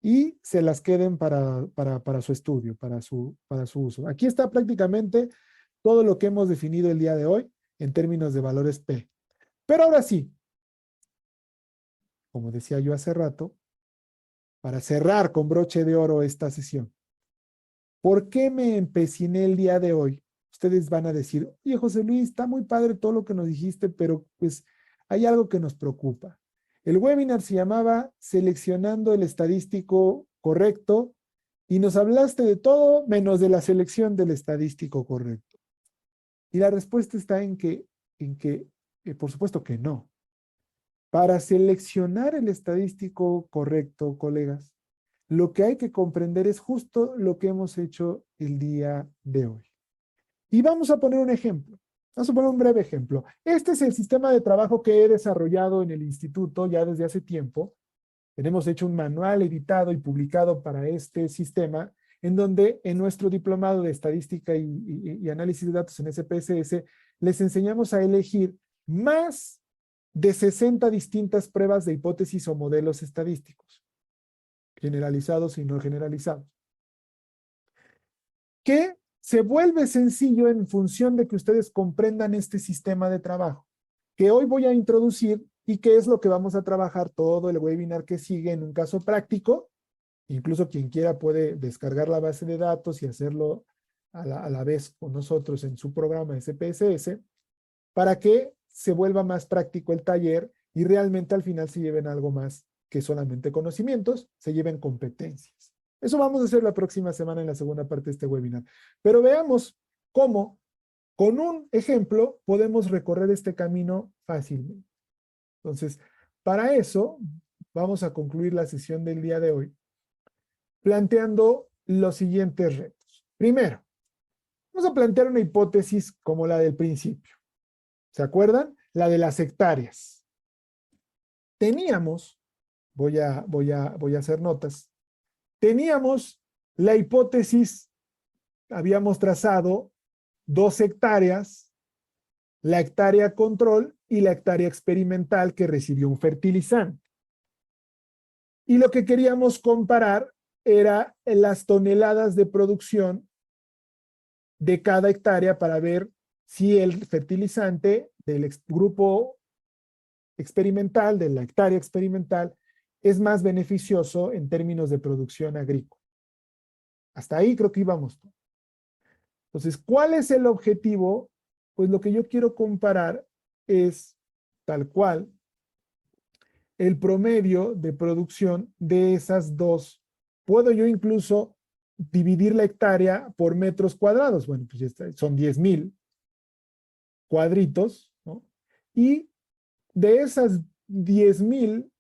y se las queden para su estudio, para su uso. Aquí está prácticamente todo lo que hemos definido el día de hoy en términos de valores P. Pero ahora sí, como decía yo hace rato, para cerrar con broche de oro esta sesión, ¿por qué me empeciné el día de hoy? Ustedes van a decir, oye, José Luis, está muy padre todo lo que nos dijiste, pero pues hay algo que nos preocupa. El webinar se llamaba Seleccionando el estadístico correcto y nos hablaste de todo menos de la selección del estadístico correcto. Y la respuesta está en que por supuesto que no. Para seleccionar el estadístico correcto, colegas, lo que hay que comprender es justo lo que hemos hecho el día de hoy. Y vamos a poner un ejemplo. Vamos a poner un breve ejemplo. Este es el sistema de trabajo que he desarrollado en el instituto ya desde hace tiempo. Tenemos hecho un manual editado y publicado para este sistema, en donde en nuestro diplomado de estadística y análisis de datos en SPSS les enseñamos a elegir más de 60 distintas pruebas de hipótesis o modelos estadísticos, generalizados y no generalizados, que se vuelve sencillo en función de que ustedes comprendan este sistema de trabajo, que hoy voy a introducir y que es lo que vamos a trabajar todo el webinar que sigue en un caso práctico. Incluso quien quiera puede descargar la base de datos y hacerlo a la vez con nosotros en su programa SPSS para que se vuelva más práctico el taller y realmente al final se lleven algo más que solamente conocimientos, se lleven competencias. Eso vamos a hacer la próxima semana en la segunda parte de este webinar. Pero veamos cómo con un ejemplo podemos recorrer este camino fácilmente. Entonces, para eso vamos a concluir la sesión del día de hoy planteando los siguientes retos. Primero, vamos a plantear una hipótesis como la del principio. ¿Se acuerdan? La de las hectáreas. Teníamos, voy a hacer notas, teníamos la hipótesis, habíamos trazado 2 hectáreas la hectárea control y la hectárea experimental que recibió un fertilizante. Y lo que queríamos comparar era las toneladas de producción de cada hectárea para ver si el fertilizante del grupo experimental, de la hectárea experimental, es más beneficioso en términos de producción agrícola. Hasta ahí creo que íbamos. Entonces, ¿cuál es el objetivo? Pues lo que yo quiero comparar es tal cual el promedio de producción de esas dos. Puedo yo incluso dividir la hectárea por metros cuadrados. Bueno, pues son 10,000 cuadritos, ¿no? Y de esas 10,000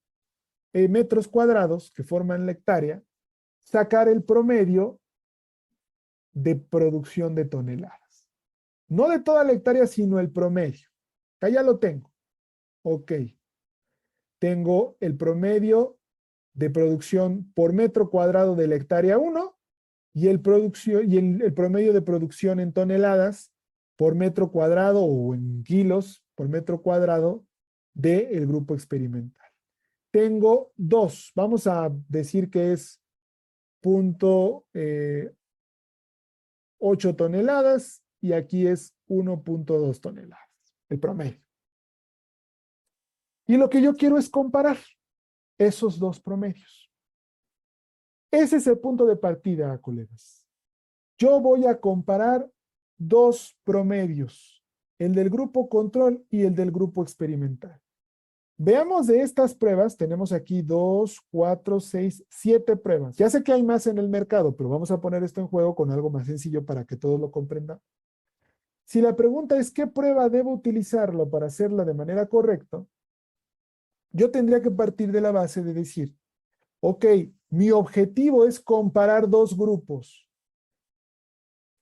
metros cuadrados que forman la hectárea, sacar el promedio de producción de toneladas. No de toda la hectárea, sino el promedio. Acá ya lo tengo. Ok. Tengo el promedio de producción por metro cuadrado de la hectárea 1 y el promedio de producción en toneladas por metro cuadrado o en kilos por metro cuadrado del grupo experimental. Tengo dos, vamos a decir que es 0.8 toneladas y aquí es 1.2 toneladas, el promedio. Y lo que yo quiero es comparar esos dos promedios. Ese es el punto de partida, colegas. Yo voy a comparar dos promedios, el del grupo control y el del grupo experimental. Veamos de estas pruebas, tenemos aquí 2, 4, 6, 7 pruebas. Ya sé que hay más en el mercado, pero vamos a poner esto en juego con algo más sencillo para que todos lo comprendan. Si la pregunta es ¿qué prueba debo utilizarlo para hacerla de manera correcta? Yo tendría que partir de la base de decir, ok, mi objetivo es comparar dos grupos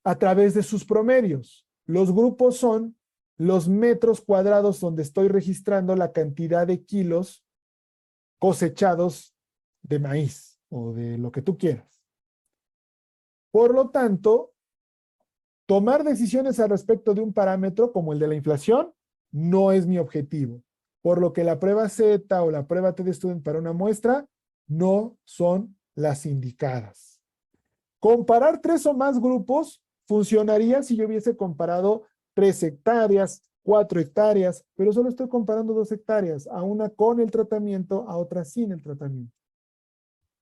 a través de sus promedios. Los grupos son los metros cuadrados donde estoy registrando la cantidad de kilos cosechados de maíz o de lo que tú quieras. Por lo tanto, tomar decisiones al respecto de un parámetro como el de la inflación no es mi objetivo. Por lo que la prueba Z o la prueba T-Student para una muestra no son las indicadas. Comparar 3 o más grupos funcionaría si yo hubiese comparado 3 hectáreas, 4 hectáreas, pero solo estoy comparando 2 hectáreas, a una con el tratamiento, a otra sin el tratamiento.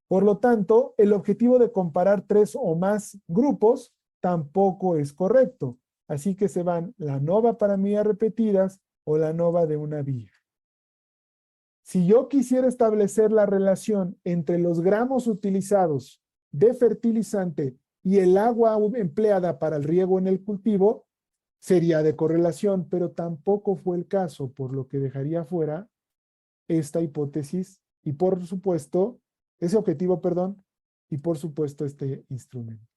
Por lo tanto, el objetivo de comparar 3 o más grupos tampoco es correcto. Así que se van la nova para millas repetidas o la nova de una vía. Si yo quisiera establecer la relación entre los gramos utilizados de fertilizante y el agua empleada para el riego en el cultivo, sería de correlación, pero tampoco fue el caso, por lo que dejaría fuera esta hipótesis y por supuesto, ese objetivo, perdón, y por supuesto este instrumento.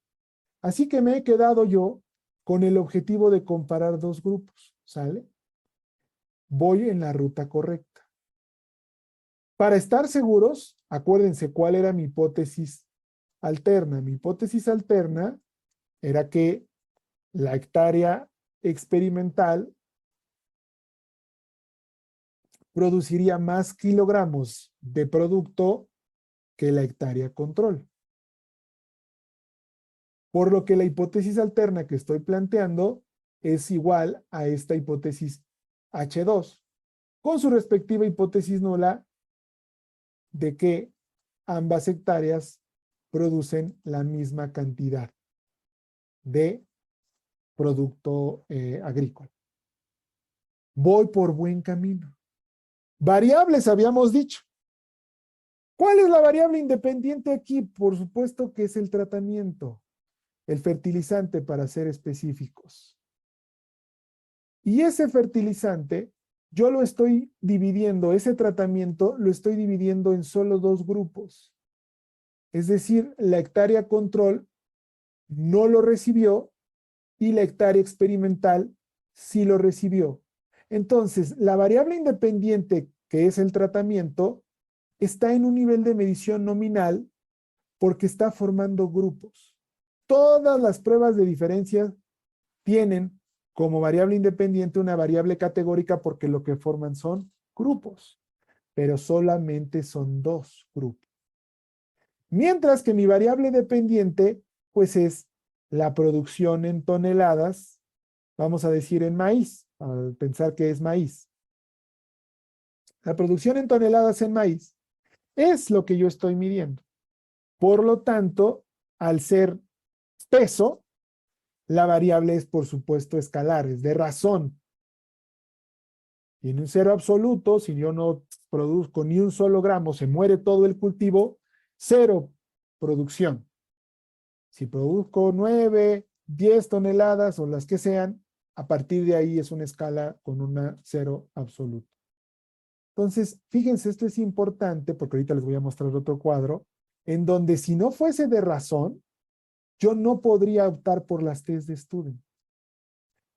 Así que me he quedado yo con el objetivo de comparar dos grupos, ¿sale? Voy en la ruta correcta. Para estar seguros, acuérdense cuál era mi hipótesis alterna. Mi hipótesis alterna era que la hectárea experimental produciría más kilogramos de producto que la hectárea control. Por lo que la hipótesis alterna que estoy planteando es igual a esta hipótesis H2, con su respectiva hipótesis nula de que ambas hectáreas producen la misma cantidad de producto agrícola. Voy por buen camino. Variables habíamos dicho. ¿Cuál es la variable independiente aquí? Por supuesto que es el tratamiento, el fertilizante para ser específicos. Y ese fertilizante, yo lo estoy dividiendo, ese tratamiento lo estoy dividiendo en solo dos grupos. Es decir, la hectárea control no lo recibió y la hectárea experimental sí lo recibió. Entonces, la variable independiente, que es el tratamiento, está en un nivel de medición nominal porque está formando grupos. Todas las pruebas de diferencia tienen como variable independiente una variable categórica porque lo que forman son grupos, pero solamente son dos grupos. Mientras que mi variable dependiente, pues es la producción en toneladas, vamos a decir en maíz, al pensar que es maíz. La producción en toneladas en maíz es lo que yo estoy midiendo. Por lo tanto, al ser peso, la variable es, por supuesto, escalar, es de razón. Y en un cero absoluto, si yo no produzco ni un solo gramo, se muere todo el cultivo, cero producción. Si produzco 9, 10 toneladas o las que sean, a partir de ahí es una escala con una cero absoluto. Entonces, fíjense, esto es importante porque ahorita les voy a mostrar otro cuadro en donde si no fuese de razón, yo no podría optar por las test de Student.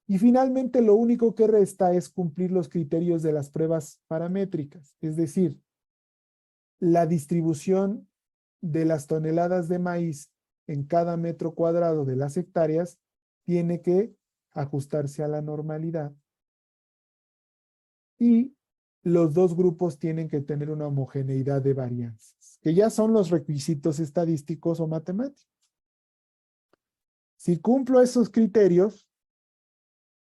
Y finalmente, lo único que resta es cumplir los criterios de las pruebas paramétricas, es decir, la distribución de las toneladas de maíz en cada metro cuadrado de las hectáreas tiene que ajustarse a la normalidad. Y los dos grupos tienen que tener una homogeneidad de varianzas, que ya son los requisitos estadísticos o matemáticos. Si cumplo esos criterios,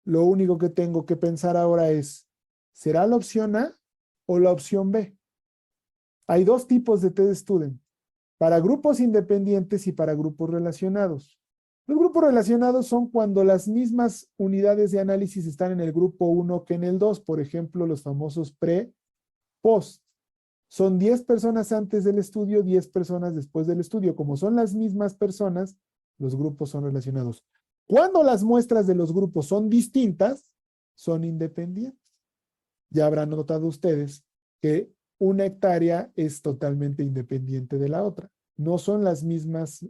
lo único que tengo que pensar ahora es, ¿será la opción A o la opción B? Hay dos tipos de test student, para grupos independientes y para grupos relacionados. Los grupos relacionados son cuando las mismas unidades de análisis están en el grupo 1 que en el 2, por ejemplo, los famosos pre-post. Son 10 personas antes del estudio, 10 personas después del estudio. Como son las mismas personas, los grupos son relacionados. Cuando las muestras de los grupos son distintas, son independientes. Ya habrán notado ustedes que una hectárea es totalmente independiente de la otra. No son las mismas,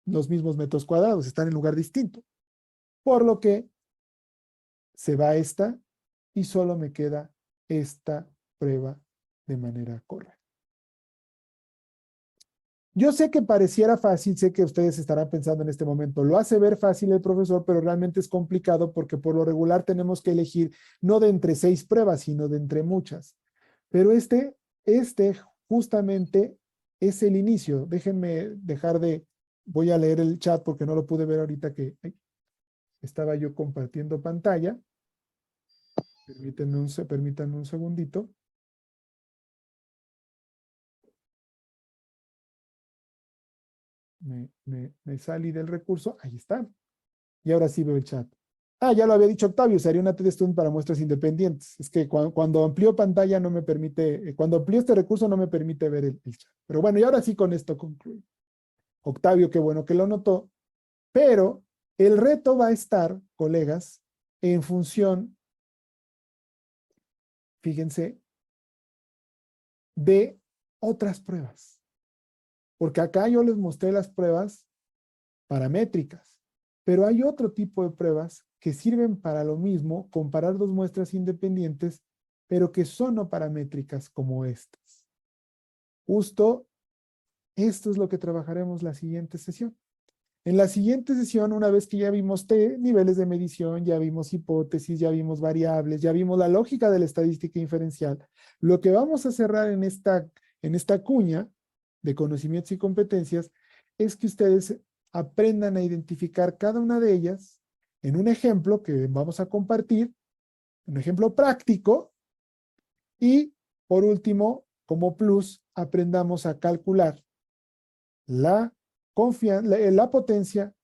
los mismos metros cuadrados, están en lugar distinto. Por lo que se va esta y solo me queda esta prueba de manera correcta. Yo sé que pareciera fácil, sé que ustedes estarán pensando en este momento, lo hace ver fácil el profesor, pero realmente es complicado porque por lo regular tenemos que elegir no de entre 6 pruebas, sino de entre muchas. Pero este justamente es el inicio. Déjenme voy a leer el chat porque no lo pude ver ahorita que estaba yo compartiendo pantalla. Permítanme un segundito. Me salí del recurso. Ahí está. Y ahora sí veo el chat. Ah, ya lo había dicho Octavio, sería una test student para muestras independientes. Es que cuando amplío pantalla no me permite, cuando amplío este recurso no me permite ver el chat. Pero bueno, y ahora sí con esto concluyo. Octavio, qué bueno que lo notó, pero el reto va a estar, colegas, en función, fíjense, de otras pruebas. Porque acá yo les mostré las pruebas paramétricas, pero hay otro tipo de pruebas que sirven para lo mismo, comparar dos muestras independientes, pero que son no paramétricas como estas. Justo esto es lo que trabajaremos la siguiente sesión. En la siguiente sesión, una vez que ya vimos niveles de medición, ya vimos hipótesis, ya vimos variables, ya vimos la lógica de la estadística inferencial, lo que vamos a cerrar en esta cuña de conocimientos y competencias es que ustedes aprendan a identificar cada una de ellas en un ejemplo que vamos a compartir, un ejemplo práctico, y por último, como plus, aprendamos a calcular la potencia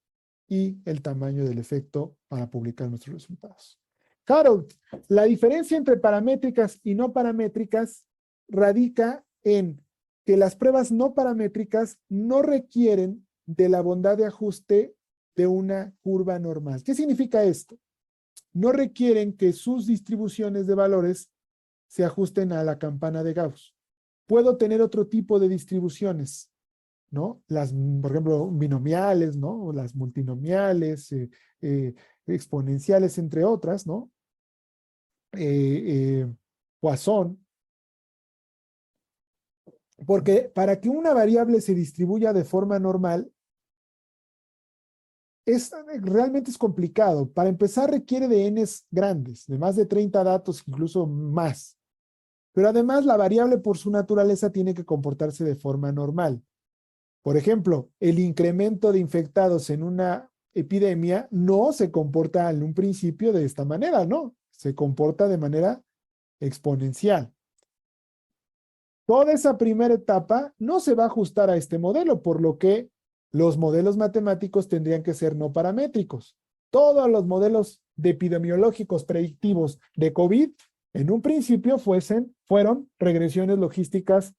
y el tamaño del efecto para publicar nuestros resultados. Harold, la diferencia entre paramétricas y no paramétricas radica en que las pruebas no paramétricas no requieren de la bondad de ajuste de una curva normal. ¿Qué significa esto? No requieren que sus distribuciones de valores se ajusten a la campana de Gauss. Puedo tener otro tipo de distribuciones, ¿no? Por ejemplo, binomiales, ¿no? Las multinomiales, exponenciales, entre otras, ¿no? Poisson. Porque para que una variable se distribuya de forma normal, realmente es complicado. Para empezar, requiere de n's grandes, de más de 30 datos, incluso más. Pero además, la variable por su naturaleza tiene que comportarse de forma normal. Por ejemplo, el incremento de infectados en una epidemia no se comporta en un principio de esta manera, ¿no? Se comporta de manera exponencial. Toda esa primera etapa no se va a ajustar a este modelo, por lo que los modelos matemáticos tendrían que ser no paramétricos. Todos los modelos de epidemiológicos predictivos de COVID en un principio fueron regresiones logísticas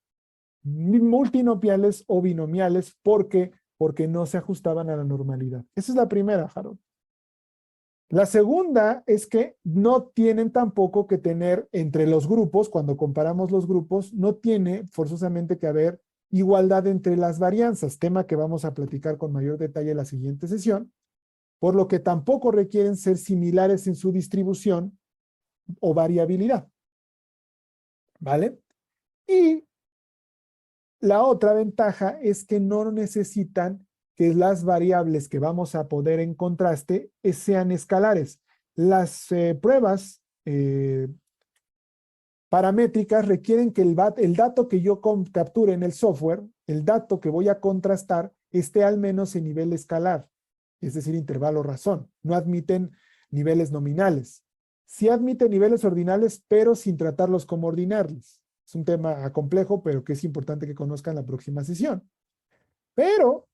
multinomiales o binomiales porque no se ajustaban a la normalidad. Esa es la primera, Harold. La segunda es que no tienen tampoco que tener entre los grupos, cuando comparamos los grupos, no tiene forzosamente que haber igualdad entre las varianzas, tema que vamos a platicar con mayor detalle en la siguiente sesión, por lo que tampoco requieren ser similares en su distribución o variabilidad. ¿Vale? Y la otra ventaja es que no necesitan que las variables que vamos a poder en contraste sean escalares. Las pruebas paramétricas requieren que el dato que yo capture en el software, el dato que voy a contrastar, esté al menos en nivel escalar, es decir, intervalo razón. No admiten niveles nominales. Sí admiten niveles ordinales, pero sin tratarlos como ordinales. Es un tema complejo, pero que es importante que conozcan la próxima sesión. Pero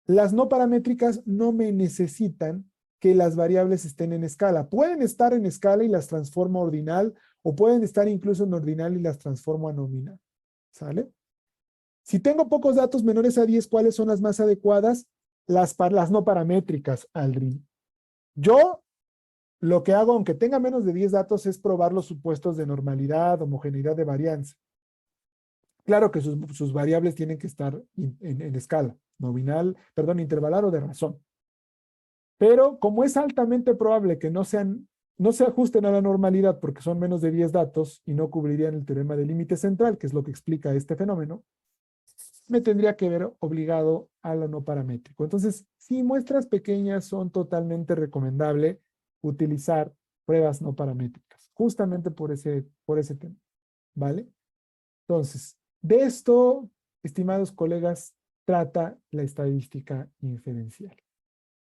las no paramétricas no me necesitan que las variables estén en escala. Pueden estar en escala y las transformo a ordinal, o pueden estar incluso en ordinal y las transformo a nominal. ¿Sale? Si tengo pocos datos menores a 10, ¿cuáles son las más adecuadas? Las no paramétricas, Aldrin. Yo lo que hago, aunque tenga menos de 10 datos, es probar los supuestos de normalidad, homogeneidad de varianza. Claro que sus variables tienen que estar en escala, nominal, perdón, intervalar o de razón. Pero como es altamente probable que no se ajusten a la normalidad porque son menos de 10 datos y no cubrirían el teorema del límite central, que es lo que explica este fenómeno, me tendría que ver obligado a lo no paramétrico. Entonces, si muestras pequeñas, son totalmente recomendable utilizar pruebas no paramétricas, justamente por ese tema, ¿vale? Entonces, de esto, estimados colegas, trata la estadística inferencial.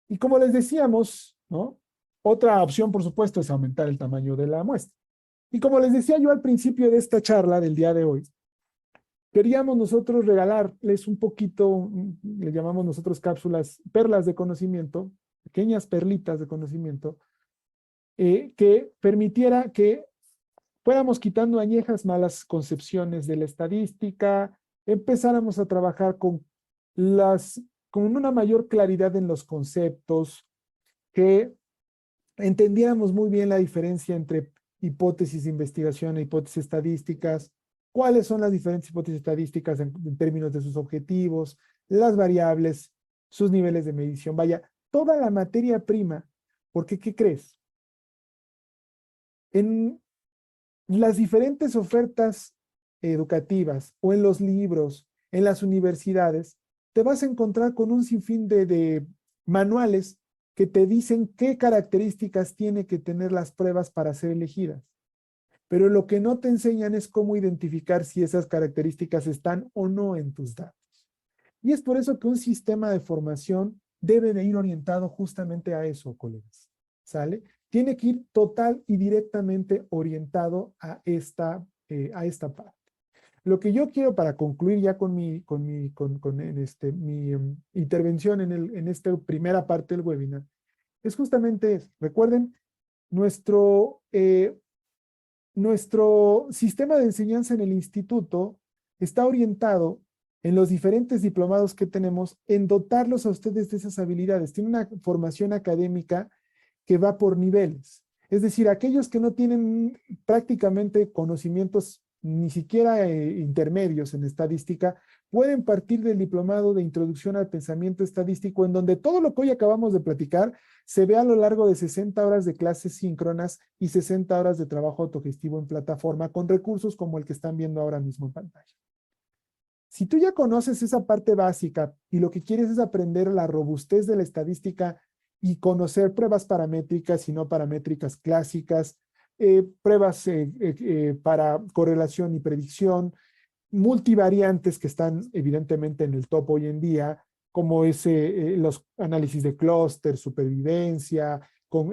Y como les decíamos, ¿no? Otra opción, por supuesto, es aumentar el tamaño de la muestra. Y como les decía yo al principio de esta charla del día de hoy, queríamos nosotros regalarles un poquito, le llamamos nosotros cápsulas, perlas de conocimiento, pequeñas perlitas de conocimiento, que permitiera que fuéramos quitando añejas malas concepciones de la estadística, empezáramos a trabajar con una mayor claridad en los conceptos, que entendiéramos muy bien la diferencia entre hipótesis de investigación e hipótesis estadísticas, cuáles son las diferentes hipótesis estadísticas en términos de sus objetivos, las variables, sus niveles de medición, vaya, toda la materia prima, porque ¿qué crees? En las diferentes ofertas educativas o en los libros, en las universidades, te vas a encontrar con un sinfín de manuales que te dicen qué características tiene que tener las pruebas para ser elegidas. Pero lo que no te enseñan es cómo identificar si esas características están o no en tus datos. Y es por eso que un sistema de formación debe de ir orientado justamente a eso, colegas. ¿Sale? Tiene que ir total y directamente orientado a esta parte. Lo que yo quiero para concluir ya con mi intervención en esta primera parte del webinar es justamente eso. Recuerden, nuestro sistema de enseñanza en el instituto está orientado en los diferentes diplomados que tenemos en dotarlos a ustedes de esas habilidades. Tiene una formación académica que va por niveles. Es decir, aquellos que no tienen prácticamente conocimientos ni siquiera intermedios en estadística, pueden partir del diplomado de introducción al pensamiento estadístico, en donde todo lo que hoy acabamos de platicar se ve a lo largo de 60 horas de clases síncronas y 60 horas de trabajo autogestivo en plataforma con recursos como el que están viendo ahora mismo en pantalla. Si tú ya conoces esa parte básica y lo que quieres es aprender la robustez de la estadística y conocer pruebas paramétricas y no paramétricas clásicas, pruebas para correlación y predicción, multivariantes que están evidentemente en el top hoy en día, como es los análisis de clúster, supervivencia, con,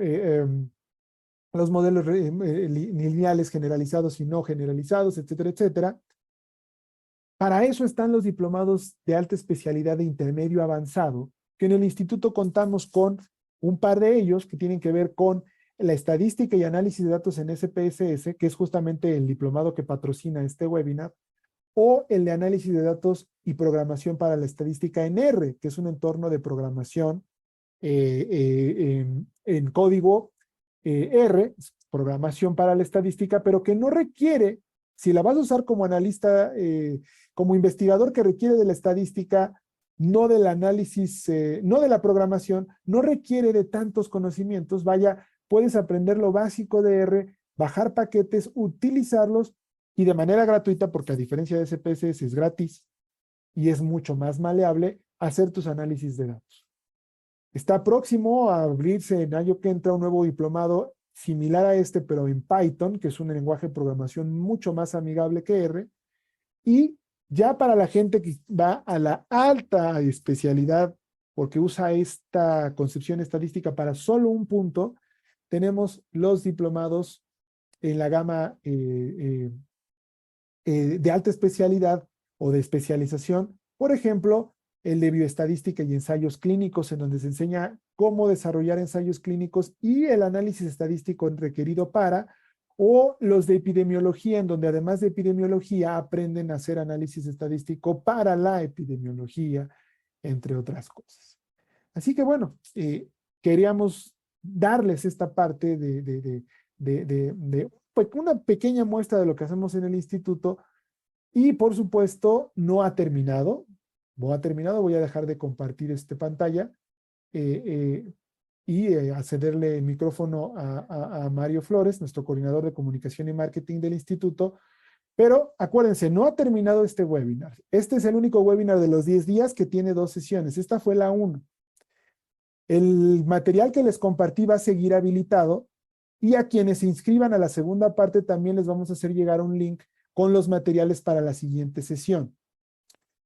los modelos lineales generalizados y no generalizados, etcétera, etcétera. Para eso están los diplomados de alta especialidad de intermedio avanzado, que en el instituto contamos con un par de ellos que tienen que ver con la estadística y análisis de datos en SPSS, que es justamente el diplomado que patrocina este webinar, o el de análisis de datos y programación para la estadística en R, que es un entorno de programación en código R, programación para la estadística, pero que no requiere, si la vas a usar como analista, como investigador que requiere de la estadística, no del análisis, no de la programación, no requiere de tantos conocimientos, vaya, puedes aprender lo básico de R, bajar paquetes, utilizarlos y de manera gratuita, porque a diferencia de SPSS es gratis y es mucho más maleable, hacer tus análisis de datos. Está próximo a abrirse en año que entra un nuevo diplomado similar a este, pero en Python, que es un lenguaje de programación mucho más amigable que R. Y ya para la gente que va a la alta especialidad, porque usa esta concepción estadística para solo un punto, tenemos los diplomados en la gama de alta especialidad o de especialización, por ejemplo, el de bioestadística y ensayos clínicos, en donde se enseña cómo desarrollar ensayos clínicos y el análisis estadístico requerido para, o los de epidemiología, en donde además de epidemiología aprenden a hacer análisis estadístico para la epidemiología, entre otras cosas. Así que bueno, queríamos darles esta parte de una pequeña muestra de lo que hacemos en el instituto y por supuesto no ha terminado. No ha terminado, voy a dejar de compartir esta pantalla y a cederle el micrófono a Mario Flores, nuestro coordinador de comunicación y marketing del instituto. Pero acuérdense, no ha terminado este webinar. Este es el único webinar de los 10 días que tiene 2 sesiones. Esta fue la 1. El material que les compartí va a seguir habilitado y a quienes se inscriban a la segunda parte también les vamos a hacer llegar un link con los materiales para la siguiente sesión.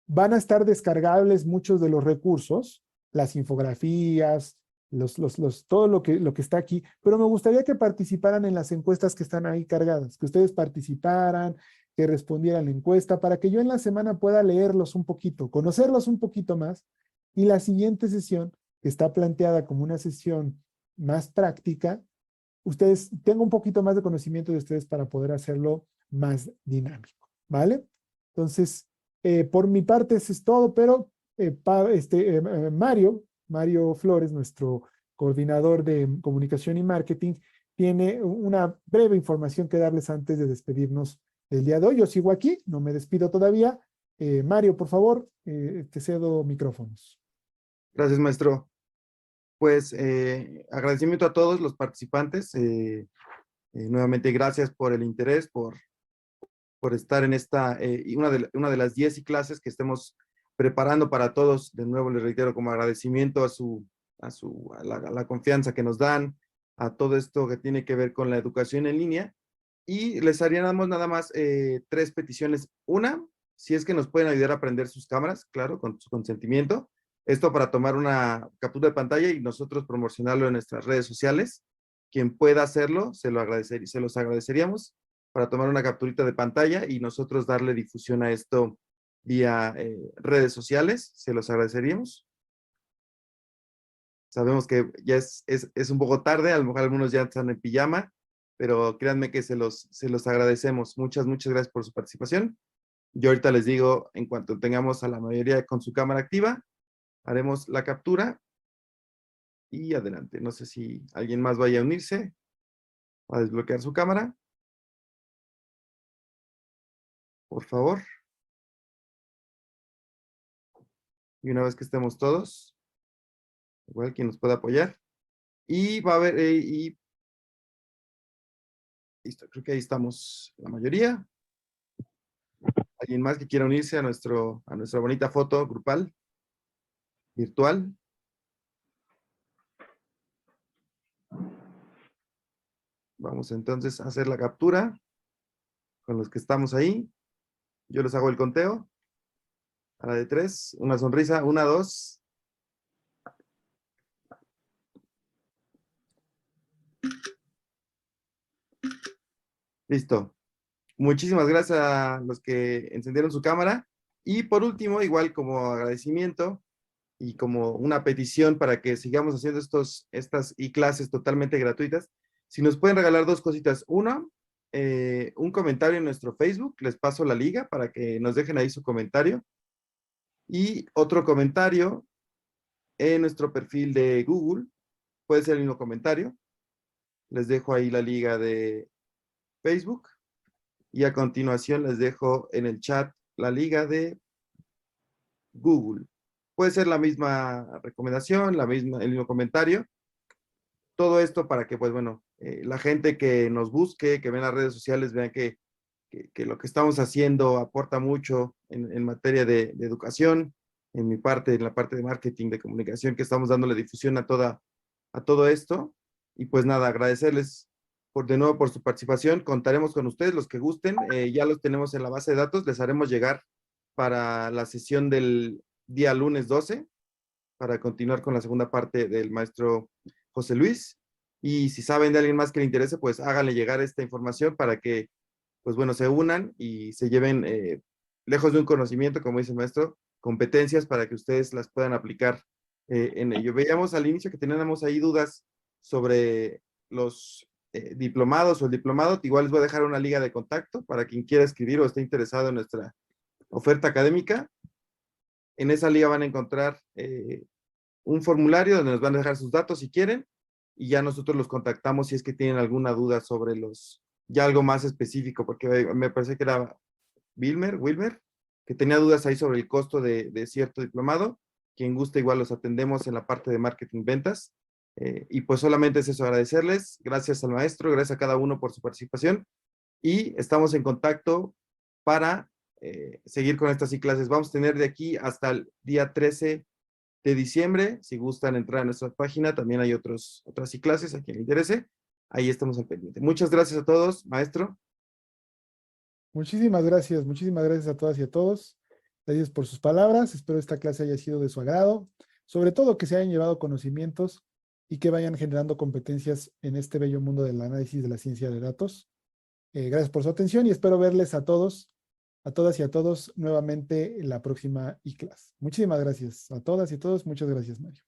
Van a estar descargables muchos de los recursos, las infografías, todo lo que está aquí, pero me gustaría que participaran en las encuestas que están ahí cargadas, que ustedes participaran, que respondieran la encuesta, para que yo en la semana pueda leerlos un poquito, conocerlos un poquito más, y la siguiente sesión, que está planteada como una sesión más práctica, ustedes tengan un poquito más de conocimiento de ustedes para poder hacerlo más dinámico, ¿vale? Entonces, por mi parte eso es todo, pero Mario Flores, nuestro coordinador de comunicación y marketing, tiene una breve información que darles antes de despedirnos del día de hoy. Yo sigo aquí, no me despido todavía. Mario, por favor, te cedo micrófonos. Gracias, maestro. Pues agradecimiento a todos los participantes. Nuevamente, gracias por el interés, por estar en esta, una de las 10 clases que estemos preparando para todos. De nuevo, les reitero como agradecimiento a la confianza que nos dan, a todo esto que tiene que ver con la educación en línea. Y les haríamos nada más 3 peticiones. Una, si es que nos pueden ayudar a prender sus cámaras, claro, con su consentimiento. Esto para tomar una captura de pantalla y nosotros promocionarlo en nuestras redes sociales. Quien pueda hacerlo, se los agradeceríamos para tomar una capturita de pantalla y nosotros darle difusión a esto vía redes sociales. Se los agradeceríamos. Sabemos que ya es un poco tarde, a lo mejor algunos ya están en pijama, pero créanme que se los agradecemos. Muchas gracias por su participación. Yo ahorita les digo, en cuanto tengamos a la mayoría con su cámara activa, haremos la captura y adelante. No sé si alguien más vaya a unirse a desbloquear su cámara. Por favor. Y una vez que estemos todos, igual quien nos pueda apoyar. Y va a haber, listo, creo que ahí estamos la mayoría. Ahí ¿Alguien más que quiera unirse a nuestra bonita foto grupal, virtual? Vamos entonces a hacer la captura con los que estamos ahí. Yo les hago el conteo. A la de 3, una sonrisa, 1, 2. Listo. Muchísimas gracias a los que encendieron su cámara. Y por último, igual como agradecimiento y como una petición para que sigamos haciendo estas clases totalmente gratuitas, si nos pueden regalar dos cositas. Uno, un comentario en nuestro Facebook. Les paso la liga para que nos dejen ahí su comentario. Y otro comentario en nuestro perfil de Google. Puede ser el mismo comentario. Les dejo ahí la liga de Facebook. Y a continuación les dejo en el chat la liga de Google. Puede ser la misma recomendación, el mismo comentario. Todo esto para que, pues bueno, la gente que nos busque, que ve las redes sociales, vean que lo que estamos haciendo aporta mucho en materia de educación, en mi parte, en la parte de marketing, de comunicación, que estamos dándole difusión a todo esto. Y pues nada, agradecerles de nuevo por su participación. Contaremos con ustedes, los que gusten. Ya los tenemos en la base de datos. Les haremos llegar para la sesión del día lunes 12, para continuar con la segunda parte del maestro José Luis. Y si saben de alguien más que le interese, pues háganle llegar esta información para que, pues bueno, se unan y se lleven, lejos de un conocimiento, como dice el maestro, competencias para que ustedes las puedan aplicar en ello. Veíamos al inicio que teníamos ahí dudas sobre los diplomados o el diplomado. Igual les voy a dejar una liga de contacto para quien quiera escribir o esté interesado en nuestra oferta académica. En esa liga van a encontrar un formulario donde nos van a dejar sus datos si quieren, y ya nosotros los contactamos si es que tienen alguna duda sobre ya algo más específico, porque me parece que era Wilmer, que tenía dudas ahí sobre el costo de cierto diplomado. Quien guste, igual los atendemos en la parte de marketing ventas. Y pues solamente es eso, agradecerles. Gracias al maestro, gracias a cada uno por su participación. Y estamos en contacto para seguir con estas clases. Vamos a tener de aquí hasta el día 13 de diciembre. Si gustan entrar a nuestra página, también hay otras clases a quien le interese. Ahí estamos al pendiente. Muchas gracias a todos, maestro. Muchísimas gracias a todas y a todos. Gracias por sus palabras. Espero esta clase haya sido de su agrado. Sobre todo que se hayan llevado conocimientos y que vayan generando competencias en este bello mundo del análisis de la ciencia de datos. Gracias por su atención y espero verles a todos, a todas y a todos nuevamente en la próxima e-class. Muchísimas gracias a todas y a todos. Muchas gracias, Mario.